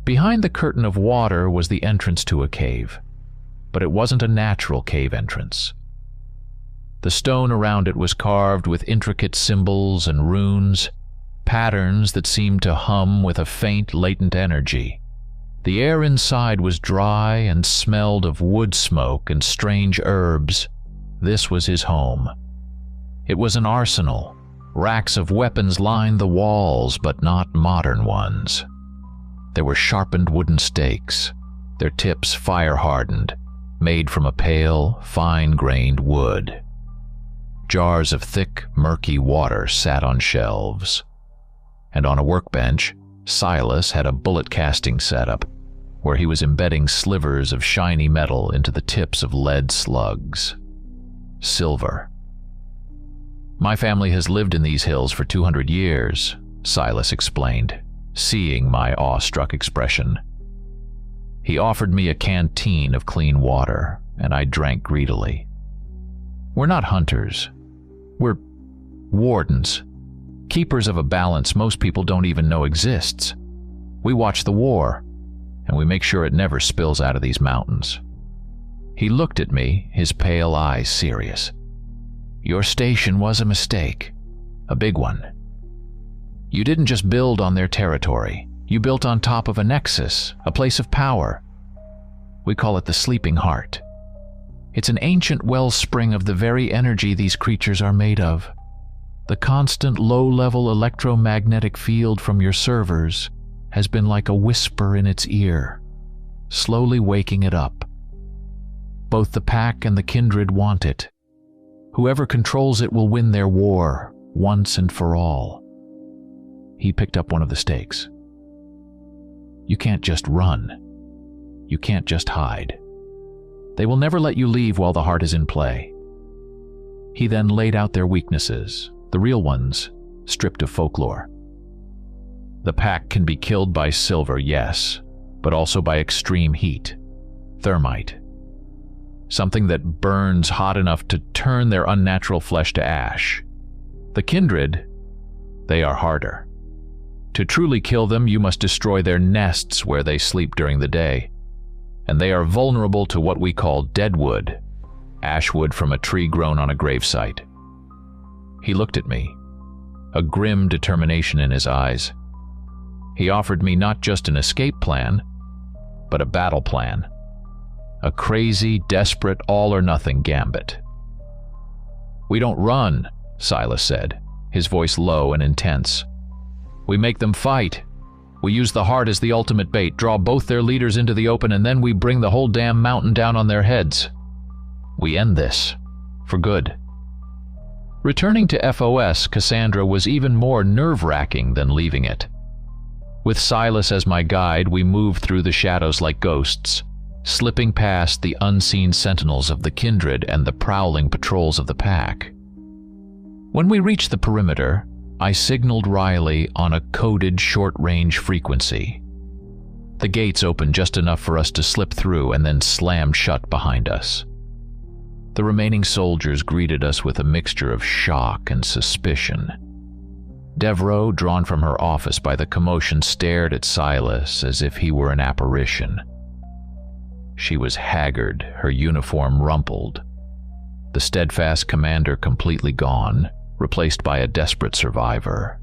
Behind the curtain of water was the entrance to a cave, but it wasn't a natural cave entrance. The stone around it was carved with intricate symbols and runes, patterns that seemed to hum with a faint, latent energy. The air inside was dry and smelled of wood smoke and strange herbs. This was his home. It was an arsenal. Racks of weapons lined the walls, but not modern ones. There were sharpened wooden stakes, their tips fire-hardened, made from a pale, fine-grained wood. Jars of thick, murky water sat on shelves. And on a workbench, Silas had a bullet-casting setup, where he was embedding slivers of shiny metal into the tips of lead slugs. Silver. "My family has lived in these hills for 200 years, Silas explained, seeing my awestruck expression. He offered me a canteen of clean water, and I drank greedily. "We're not hunters. We're wardens, keepers of a balance most people don't even know exists. We watch the war, and we make sure it never spills out of these mountains." He looked at me, his pale eyes serious. "Your station was a mistake, a big one. You didn't just build on their territory. You built on top of a nexus, a place of power. We call it the Sleeping Heart. It's an ancient wellspring of the very energy these creatures are made of. The constant low-level electromagnetic field from your servers has been like a whisper in its ear, slowly waking it up. Both the pack and the kindred want it. Whoever controls it will win their war, once and for all." He picked up one of the stakes. "You can't just run. You can't just hide. They will never let you leave while the heart is in play." He then laid out their weaknesses, the real ones, stripped of folklore. "The pack can be killed by silver, yes, but also by extreme heat, thermite. Something that burns hot enough to turn their unnatural flesh to ash. The kindred, they are harder. To truly kill them, you must destroy their nests where they sleep during the day. And they are vulnerable to what we call deadwood, ashwood from a tree grown on a gravesite." He looked at me, a grim determination in his eyes. He offered me not just an escape plan, but a battle plan. A crazy, desperate, all-or-nothing gambit. "We don't run," Silas said, his voice low and intense. "We make them fight. We use the heart as the ultimate bait, draw both their leaders into the open, and then we bring the whole damn mountain down on their heads. We end this. For good." Returning to FOS, Cassandra, was even more nerve-wracking than leaving it. With Silas as my guide, we moved through the shadows like ghosts, slipping past the unseen sentinels of the kindred and the prowling patrols of the pack. When we reached the perimeter, I signaled Riley on a coded short-range frequency. The gates opened just enough for us to slip through and then slammed shut behind us. The remaining soldiers greeted us with a mixture of shock and suspicion. Devereaux, drawn from her office by the commotion, stared at Silas as if he were an apparition. She was haggard, her uniform rumpled. The steadfast commander completely gone, replaced by a desperate survivor.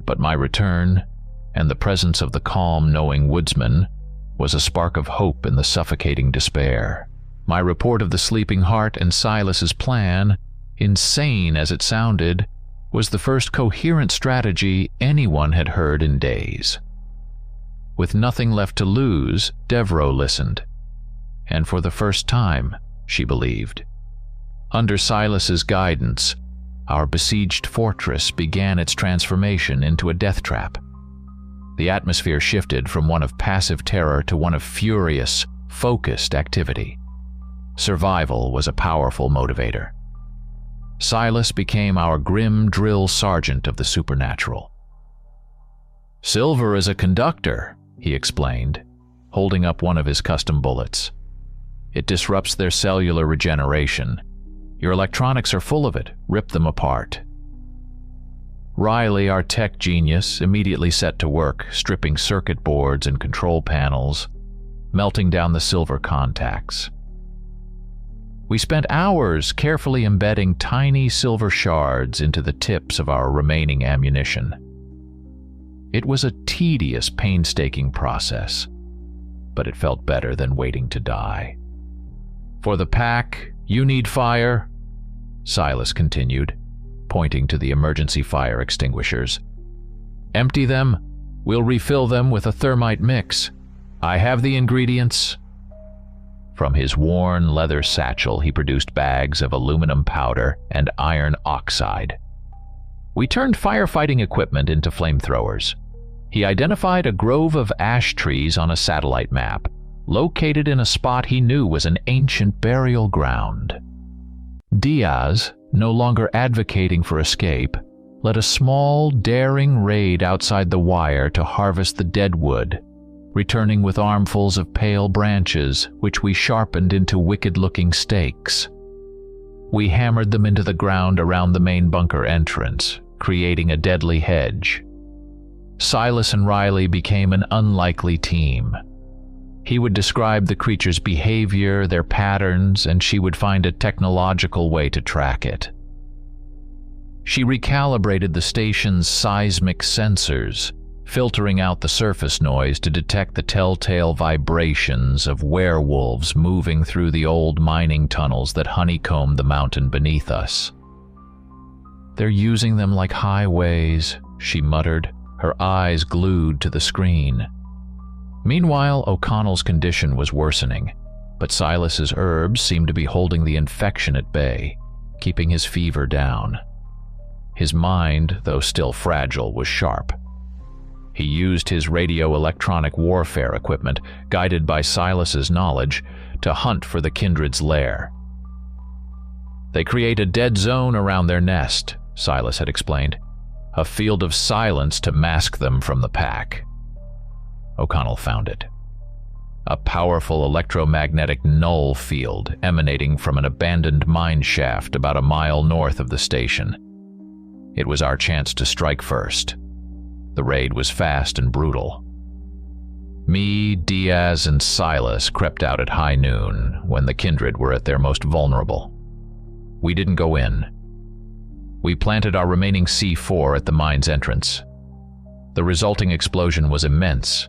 But my return, and the presence of the calm, knowing woodsman, was a spark of hope in the suffocating despair. My report of the Sleeping Heart and Silas's plan, insane as it sounded, was the first coherent strategy anyone had heard in days. With nothing left to lose, Devereaux listened. And for the first time, she believed. Under Silas's guidance, our besieged fortress began its transformation into a death trap. The atmosphere shifted from one of passive terror to one of furious, focused activity. Survival was a powerful motivator. Silas became our grim drill sergeant of the supernatural. "Silver is a conductor," he explained, holding up one of his custom bullets. "It disrupts their cellular regeneration. Your electronics are full of it. Rip them apart." Riley, our tech genius, immediately set to work, stripping circuit boards and control panels, melting down the silver contacts. We spent hours carefully embedding tiny silver shards into the tips of our remaining ammunition. It was a tedious, painstaking process, but it felt better than waiting to die. "For the pack, you need fire," Silas continued, pointing to the emergency fire extinguishers. "Empty them. We'll refill them with a thermite mix. I have the ingredients." From his worn leather satchel, he produced bags of aluminum powder and iron oxide. We turned firefighting equipment into flamethrowers. He identified a grove of ash trees on a satellite map, located in a spot he knew was an ancient burial ground. Diaz, no longer advocating for escape, led a small, daring raid outside the wire to harvest the dead wood, returning with armfuls of pale branches, which we sharpened into wicked-looking stakes. We hammered them into the ground around the main bunker entrance, creating a deadly hedge. Silas and Riley became an unlikely team. He would describe the creature's behavior, their patterns, and she would find a technological way to track it. She recalibrated the station's seismic sensors, filtering out the surface noise to detect the telltale vibrations of werewolves moving through the old mining tunnels that honeycombed the mountain beneath us. "They're using them like highways," she muttered, her eyes glued to the screen. Meanwhile, O'Connell's condition was worsening, but Silas's herbs seemed to be holding the infection at bay, keeping his fever down. His mind, though still fragile, was sharp. He used his radio-electronic warfare equipment, guided by Silas's knowledge, to hunt for the kindred's lair. "They create a dead zone around their nest," Silas had explained. "A field of silence to mask them from the pack." O'Connell found it. A powerful electromagnetic null field emanating from an abandoned mine shaft about a mile north of the station. It was our chance to strike first. The raid was fast and brutal. Me, Diaz, and Silas crept out at high noon, when the kindred were at their most vulnerable. We didn't go in. We planted our remaining C4 at the mine's entrance. The resulting explosion was immense,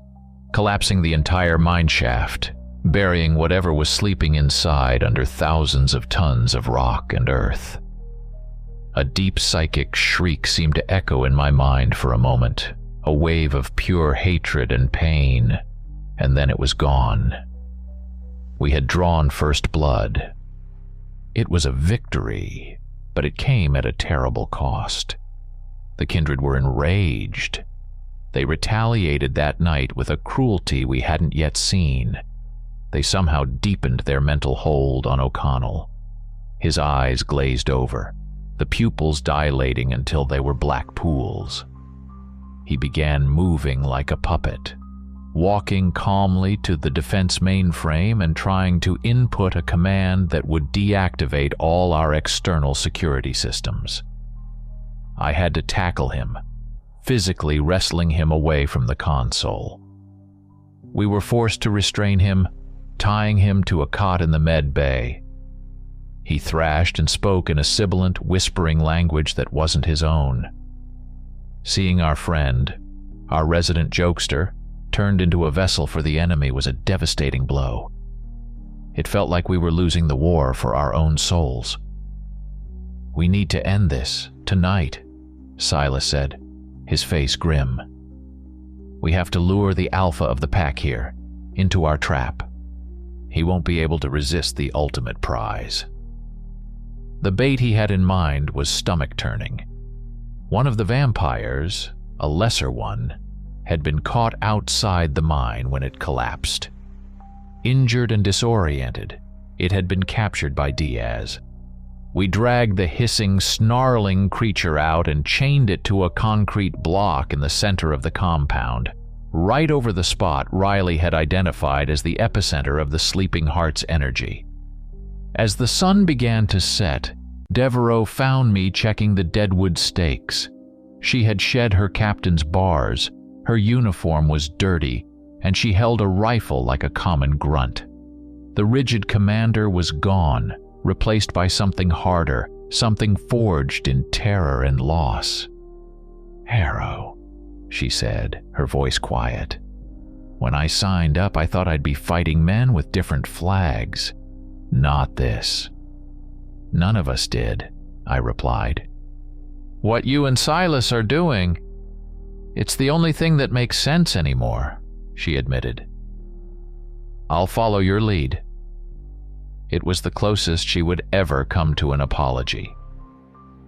collapsing the entire mine shaft, burying whatever was sleeping inside under thousands of tons of rock and earth. A deep psychic shriek seemed to echo in my mind for a moment, a wave of pure hatred and pain, and then it was gone. We had drawn first blood. It was a victory, but it came at a terrible cost. The kindred were enraged. They retaliated that night with a cruelty we hadn't yet seen. They somehow deepened their mental hold on O'Connell. His eyes glazed over, the pupils dilating until they were black pools. He began moving like a puppet, walking calmly to the defense mainframe and trying to input a command that would deactivate all our external security systems. I had to tackle him, physically wrestling him away from the console. We were forced to restrain him, tying him to a cot in the med bay. He thrashed and spoke in a sibilant, whispering language that wasn't his own. Seeing our friend, our resident jokester, turned into a vessel for the enemy was a devastating blow. It felt like we were losing the war for our own souls. "We need to end this, tonight," Silas said, his face grim. "We have to lure the alpha of the pack here, into our trap. He won't be able to resist the ultimate prize." The bait he had in mind was stomach-turning. One of the vampires, a lesser one, had been caught outside the mine when it collapsed. Injured and disoriented, It had been captured by Diaz. We dragged the hissing, snarling creature out and chained it to a concrete block in the center of the compound, right over the spot Riley had identified as the epicenter of the Sleeping Heart's energy. As the sun began to set, Devereaux found me checking the deadwood stakes. She had shed her captain's bars, her uniform was dirty, and she held a rifle like a common grunt. The rigid commander was gone, replaced by something harder, something forged in terror and loss. "Harrow," she said, her voice quiet. "When I signed up, I thought I'd be fighting men with different flags. Not this." "None of us did," I replied. "What you and Silas are doing, it's the only thing that makes sense anymore," she admitted. "I'll follow your lead." It was the closest she would ever come to an apology.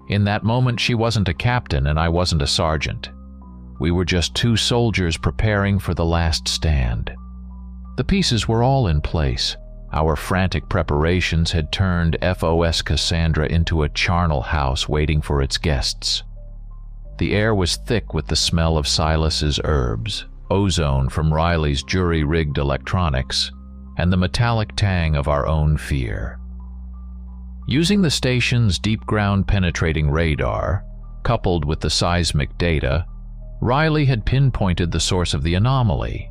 In that moment, she wasn't a captain and I wasn't a sergeant. We were just two soldiers preparing for the last stand. The pieces were all in place. Our frantic preparations had turned FOS Cassandra into a charnel house waiting for its guests. The air was thick with the smell of Silas's herbs, ozone from Riley's jury-rigged electronics, and the metallic tang of our own fear. Using the station's deep-ground penetrating radar, coupled with the seismic data, Riley had pinpointed the source of the anomaly.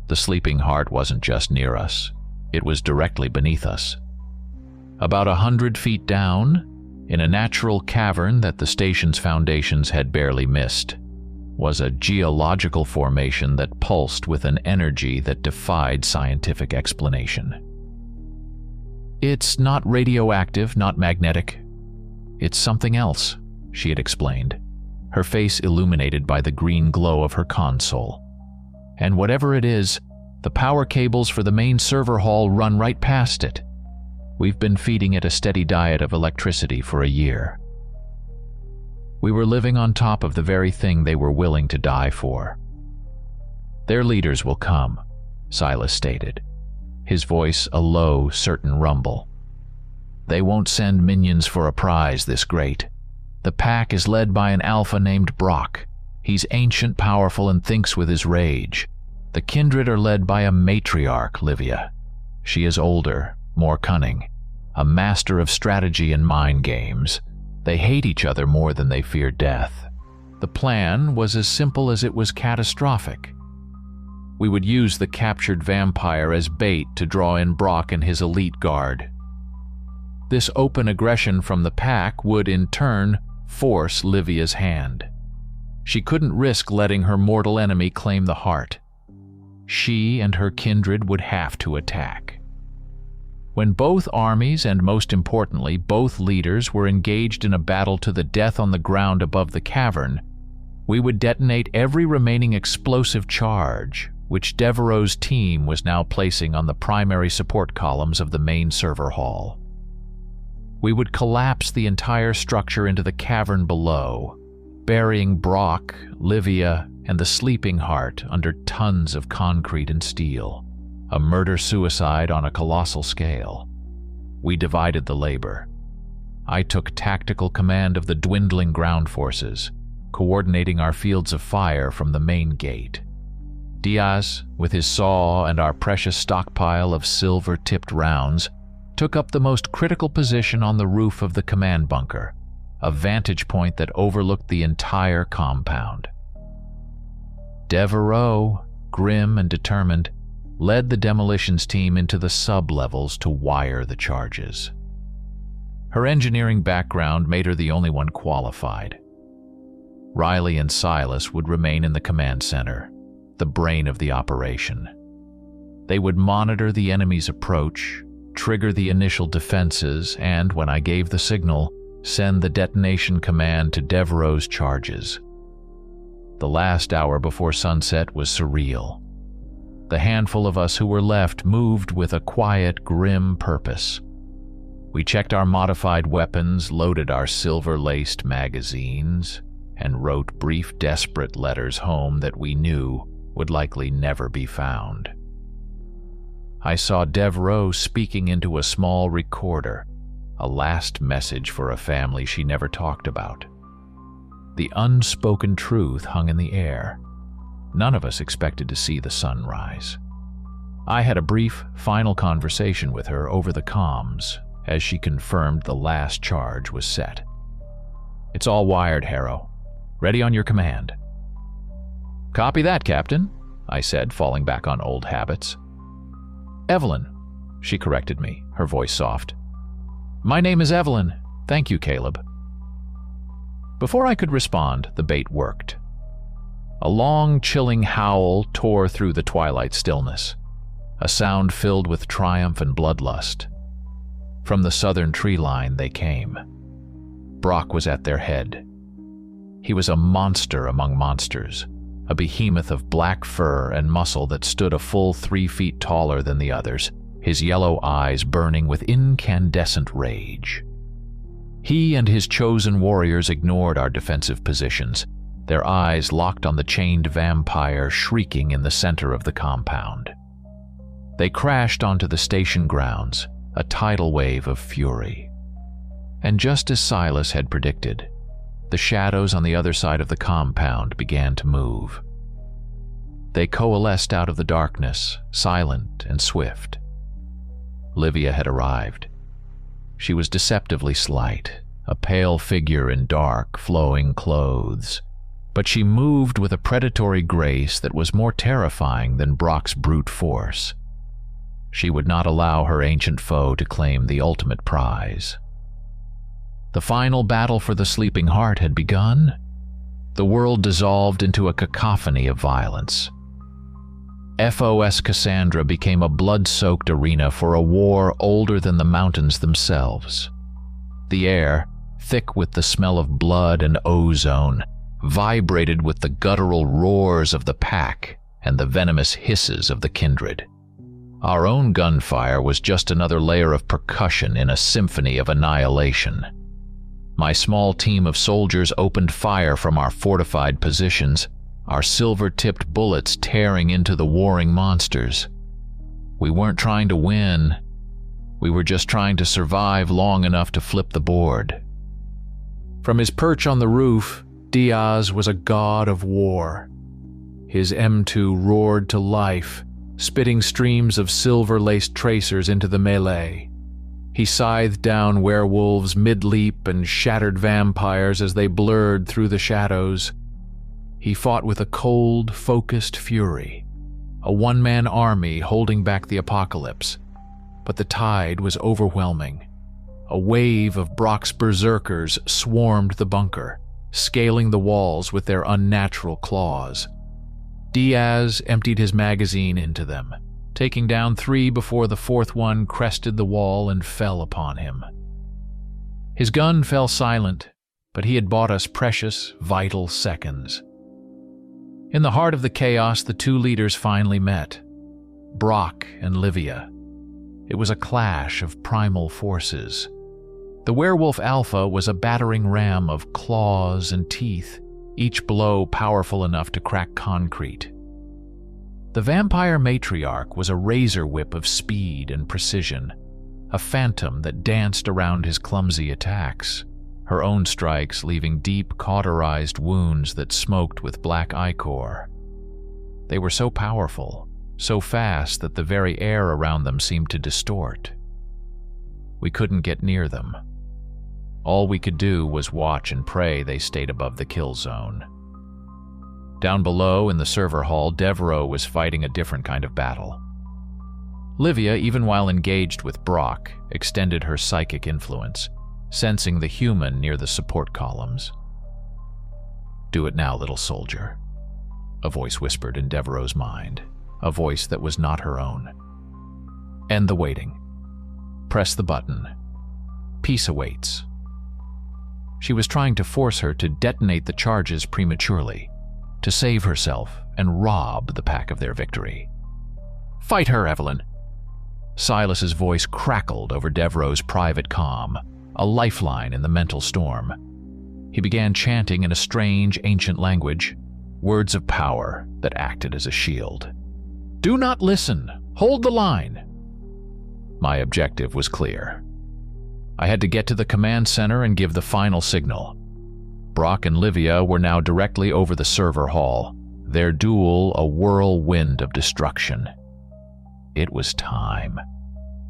The Sleeping Heart wasn't just near us, it was directly beneath us. About 100 feet down, in a natural cavern that the station's foundations had barely missed, was a geological formation that pulsed with an energy that defied scientific explanation. "It's not radioactive, not magnetic. It's something else," she had explained, her face illuminated by the green glow of her console. "And whatever it is, the power cables for the main server hall run right past it. We've been feeding it a steady diet of electricity for a year." We were living on top of the very thing they were willing to die for. "Their leaders will come," Silas stated, his voice a low, certain rumble. "They won't send minions for a prize this great. The pack is led by an alpha named Brock. He's ancient, powerful, and thinks with his rage. The kindred are led by a matriarch, Livia. She is older, more cunning, a master of strategy and mind games. They hate each other more than they fear death. The plan was as simple as it was catastrophic. We would use the captured vampire as bait to draw in Brock and his elite guard. This open aggression from the pack would, in turn, force Livia's hand. She couldn't risk letting her mortal enemy claim the heart. She and her kindred would have to attack. When both armies, and most importantly, both leaders, were engaged in a battle to the death on the ground above the cavern, we would detonate every remaining explosive charge, which Devereaux's team was now placing on the primary support columns of the main server hall. We would collapse the entire structure into the cavern below, burying Brock, Livia, and the Sleeping Heart under tons of concrete and steel. A murder-suicide on a colossal scale. We divided the labor. I took tactical command of the dwindling ground forces, coordinating our fields of fire from the main gate. Diaz, with his saw and our precious stockpile of silver-tipped rounds, took up the most critical position on the roof of the command bunker, a vantage point that overlooked the entire compound. Devereaux, grim and determined, led the demolitions team into the sub-levels to wire the charges. Her engineering background made her the only one qualified. Riley and Silas would remain in the command center, the brain of the operation. They would monitor the enemy's approach, trigger the initial defenses, and, when I gave the signal, send the detonation command to Devereaux's charges. The last hour before sunset was surreal. The handful of us who were left moved with a quiet, grim purpose. We checked our modified weapons, loaded our silver-laced magazines, and wrote brief, desperate letters home that we knew would likely never be found. I saw Devereaux speaking into a small recorder, a last message for a family she never talked about. The unspoken truth hung in the air. None of us expected to see the sun rise. I had a brief, final conversation with her over the comms as she confirmed the last charge was set. "It's all wired, Harrow. Ready on your command." "Copy that, Captain," I said, falling back on old habits. "Evelyn," she corrected me, her voice soft. "My name is Evelyn. Thank you, Caleb." Before I could respond, the bait worked. A long, chilling howl tore through the twilight stillness, a sound filled with triumph and bloodlust. From the southern tree line they came. Brock was at their head. He was a monster among monsters, a behemoth of black fur and muscle that stood a full 3 feet taller than the others, his yellow eyes burning with incandescent rage. He and his chosen warriors ignored our defensive positions, their eyes locked on the chained vampire shrieking in the center of the compound. They crashed onto the station grounds, a tidal wave of fury. And just as Silas had predicted, the shadows on the other side of the compound began to move. They coalesced out of the darkness, silent and swift. Livia had arrived. She was deceptively slight, a pale figure in dark, flowing clothes, but she moved with a predatory grace that was more terrifying than Brock's brute force. She would not allow her ancient foe to claim the ultimate prize. The final battle for the sleeping heart had begun. The world dissolved into a cacophony of violence. FOS Cassandra became a blood-soaked arena for a war older than the mountains themselves. The air, thick with the smell of blood and ozone, vibrated with the guttural roars of the pack and the venomous hisses of the kindred. Our own gunfire was just another layer of percussion in a symphony of annihilation. My small team of soldiers opened fire from our fortified positions, our silver-tipped bullets tearing into the warring monsters. We weren't trying to win. We were just trying to survive long enough to flip the board. From his perch on the roof, Diaz was a god of war. His M2 roared to life, spitting streams of silver-laced tracers into the melee. He scythed down werewolves mid-leap and shattered vampires as they blurred through the shadows. He fought with a cold, focused fury, a one-man army holding back the apocalypse. But the tide was overwhelming. A wave of Brock's berserkers swarmed the bunker, scaling the walls with their unnatural claws. Diaz emptied his magazine into them, taking down 3 before the 4th one crested the wall and fell upon him. His gun fell silent, but he had bought us precious, vital seconds. In the heart of the chaos, the 2 leaders finally met, Brock and Livia. It was a clash of primal forces. The werewolf alpha was a battering ram of claws and teeth, each blow powerful enough to crack concrete. The vampire matriarch was a razor whip of speed and precision, a phantom that danced around his clumsy attacks, her own strikes leaving deep, cauterized wounds that smoked with black ichor. They were so powerful, so fast that the very air around them seemed to distort. We couldn't get near them. All we could do was watch and pray they stayed above the kill zone. Down below in the server hall, Devereaux was fighting a different kind of battle. Livia, even while engaged with Brock, extended her psychic influence, sensing the human near the support columns. "Do it now, little soldier," a voice whispered in Devereaux's mind, a voice that was not her own. "End the waiting. Press the button. Peace awaits." She was trying to force her to detonate the charges prematurely, to save herself and rob the pack of their victory. "Fight her, Evelyn!" Silas's voice crackled over Devereaux's private comm, a lifeline in the mental storm. He began chanting in a strange, ancient language, words of power that acted as a shield. "Do not listen! Hold the line! My objective was clear. I had to get to the command center and give the final signal. Brock and Livia were now directly over the server hall, their duel a whirlwind of destruction. It was time.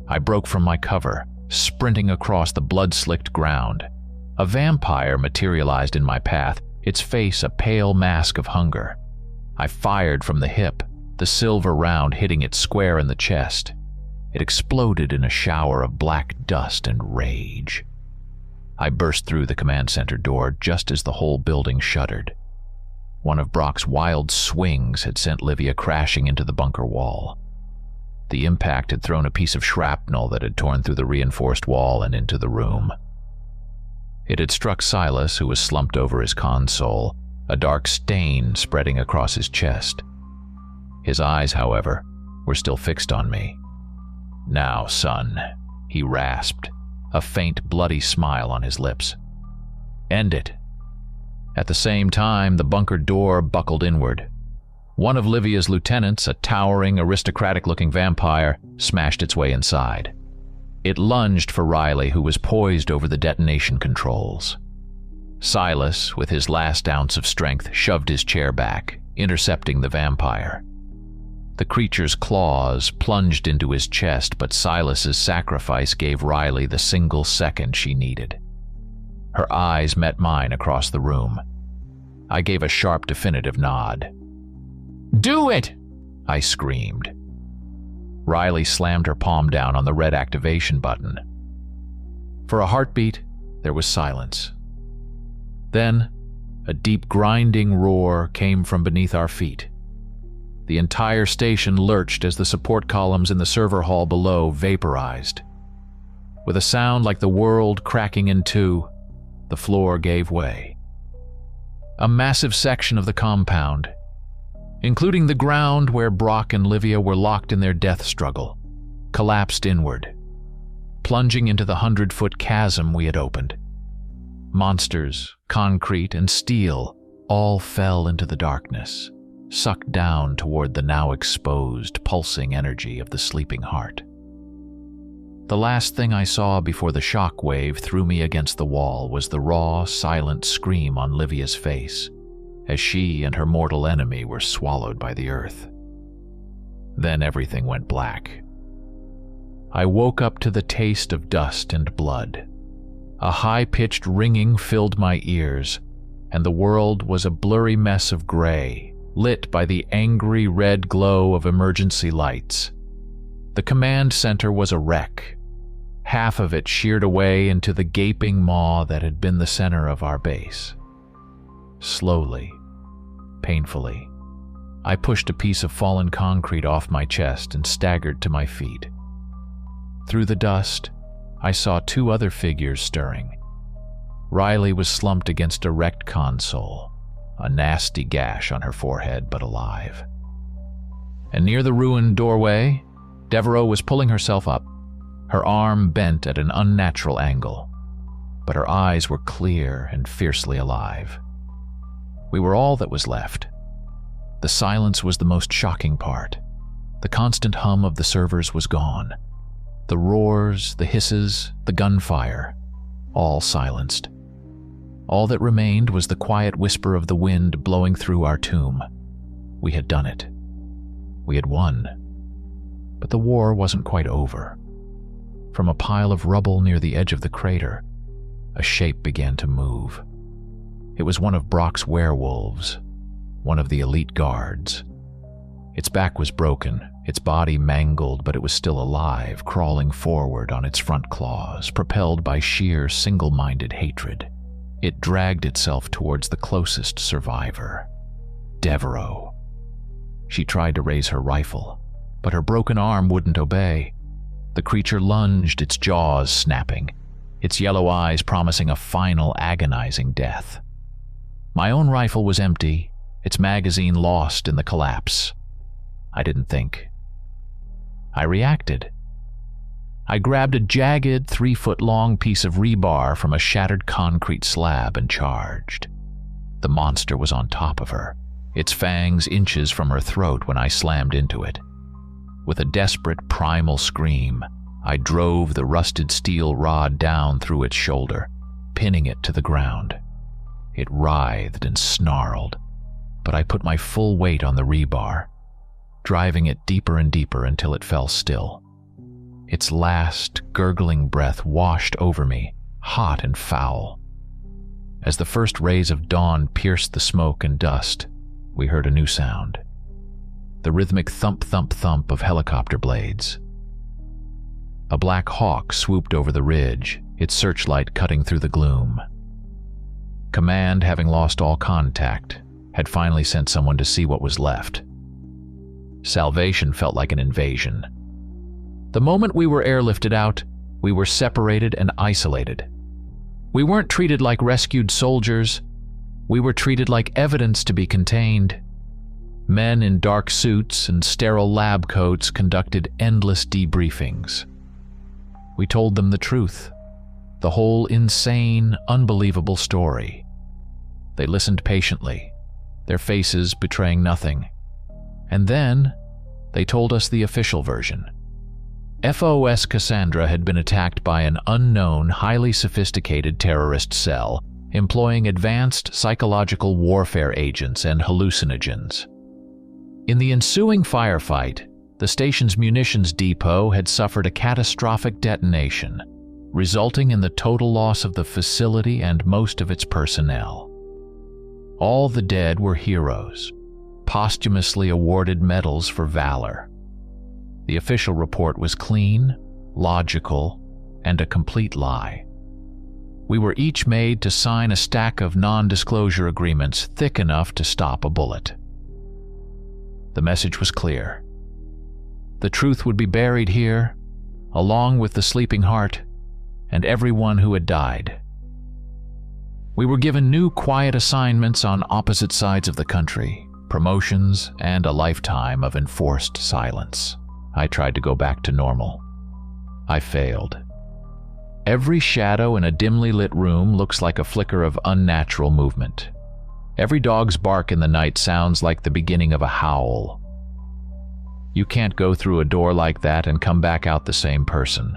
I broke from my cover, sprinting across the blood-slicked ground. A vampire materialized in my path, its face a pale mask of hunger. I fired from the hip, the silver round hitting it square in the chest. It exploded in a shower of black dust and rage. I burst through the command center door just as the whole building shuddered. One of Brock's wild swings had sent Livia crashing into the bunker wall. The impact had thrown a piece of shrapnel that had torn through the reinforced wall and into the room. It had struck Silas, who was slumped over his console, a dark stain spreading across his chest. His eyes, however, were still fixed on me. "Now, son," he rasped, a faint, bloody smile on his lips. "End it." At the same time, the bunker door buckled inward. One of Livia's lieutenants, a towering, aristocratic-looking vampire, smashed its way inside. It lunged for Riley, who was poised over the detonation controls. Silas, with his last ounce of strength, shoved his chair back, intercepting the vampire. The creature's claws plunged into his chest, but Silas's sacrifice gave Riley the single second she needed. Her eyes met mine across the room. I gave a sharp, definitive nod. "Do it!" I screamed. Riley slammed her palm down on the red activation button. For a heartbeat, there was silence. Then, a deep grinding roar came from beneath our feet. The entire station lurched as the support columns in the server hall below vaporized. With a sound like the world cracking in two, the floor gave way. A massive section of the compound, including the ground where Brock and Livia were locked in their death struggle, collapsed inward, plunging into the 100-foot chasm we had opened. Monsters, concrete, and steel all fell into the darkness, sucked down toward the now exposed, pulsing energy of the sleeping heart. The last thing I saw before the shock wave threw me against the wall was the raw, silent scream on Livia's face, as she and her mortal enemy were swallowed by the earth. Then everything went black. I woke up to the taste of dust and blood. A high-pitched ringing filled my ears, and the world was a blurry mess of gray, lit by the angry red glow of emergency lights. The command center was a wreck, half of it sheared away into the gaping maw that had been the center of our base. Slowly, painfully, I pushed a piece of fallen concrete off my chest and staggered to my feet. Through the dust, I saw two other figures stirring. Riley was slumped against a wrecked console, a nasty gash on her forehead but alive. And near the ruined doorway, Devereaux was pulling herself up, her arm bent at an unnatural angle, but her eyes were clear and fiercely alive. We were all that was left. The silence was the most shocking part. The constant hum of the servers was gone. The roars, the hisses, the gunfire, all silenced. All that remained was the quiet whisper of the wind blowing through our tomb. We had done it. We had won. But the war wasn't quite over. From a pile of rubble near the edge of the crater, a shape began to move. It was one of Brock's werewolves, one of the elite guards. Its back was broken, its body mangled, but it was still alive, crawling forward on its front claws, propelled by sheer single-minded hatred. It dragged itself towards the closest survivor, Devereaux. She tried to raise her rifle, but her broken arm wouldn't obey. The creature lunged, its jaws snapping, its yellow eyes promising a final, agonizing death. My own rifle was empty, its magazine lost in the collapse. I didn't think. I reacted. I grabbed a jagged 3-foot-long piece of rebar from a shattered concrete slab and charged. The monster was on top of her, its fangs inches from her throat when I slammed into it. With a desperate primal scream, I drove the rusted steel rod down through its shoulder, pinning it to the ground. It writhed and snarled, but I put my full weight on the rebar, driving it deeper and deeper until it fell still. Its last, gurgling breath washed over me, hot and foul. As the first rays of dawn pierced the smoke and dust, we heard a new sound. The rhythmic thump-thump-thump of helicopter blades. A black hawk swooped over the ridge, its searchlight cutting through the gloom. Command, having lost all contact, had finally sent someone to see what was left. Salvation felt like an invasion. The moment we were airlifted out, we were separated and isolated. We weren't treated like rescued soldiers. We were treated like evidence to be contained. Men in dark suits and sterile lab coats conducted endless debriefings. We told them the truth, the whole insane, unbelievable story. They listened patiently, their faces betraying nothing. And then, they told us the official version. FOS Cassandra had been attacked by an unknown, highly sophisticated terrorist cell, employing advanced psychological warfare agents and hallucinogens. In the ensuing firefight, the station's munitions depot had suffered a catastrophic detonation, resulting in the total loss of the facility and most of its personnel. All the dead were heroes, posthumously awarded medals for valor. The official report was clean, logical, and a complete lie. We were each made to sign a stack of non-disclosure agreements thick enough to stop a bullet. The message was clear. The truth would be buried here, along with the sleeping heart and everyone who had died. We were given new quiet assignments on opposite sides of the country, promotions, and a lifetime of enforced silence. I tried to go back to normal. I failed. Every shadow in a dimly lit room looks like a flicker of unnatural movement. Every dog's bark in the night sounds like the beginning of a howl. You can't go through a door like that and come back out the same person.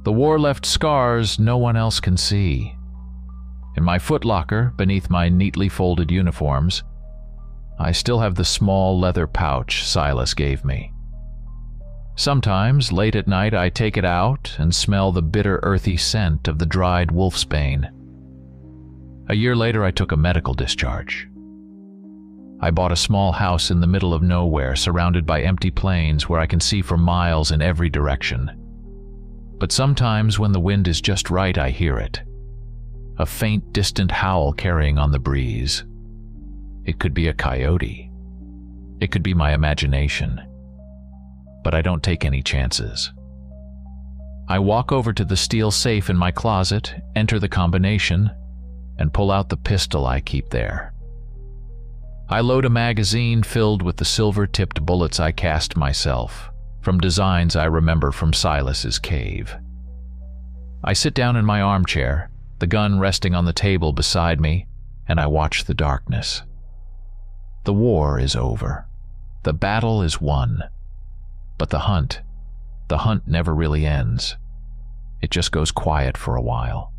The war left scars no one else can see. In my footlocker, beneath my neatly folded uniforms, I still have the small leather pouch Silas gave me. Sometimes, late at night, I take it out and smell the bitter, earthy scent of the dried wolfsbane. A year later, I took a medical discharge. I bought a small house in the middle of nowhere, surrounded by empty plains where I can see for miles in every direction. But sometimes when the wind is just right, I hear it. A faint, distant howl carrying on the breeze. It could be a coyote. It could be my imagination. But I don't take any chances. I walk over to the steel safe in my closet, enter the combination, and pull out the pistol I keep there. I load a magazine filled with the silver-tipped bullets I cast myself, from designs I remember from Silas's cave. I sit down in my armchair, the gun resting on the table beside me, and I watch the darkness. The war is over. The battle is won. But the hunt never really ends. It just goes quiet for a while.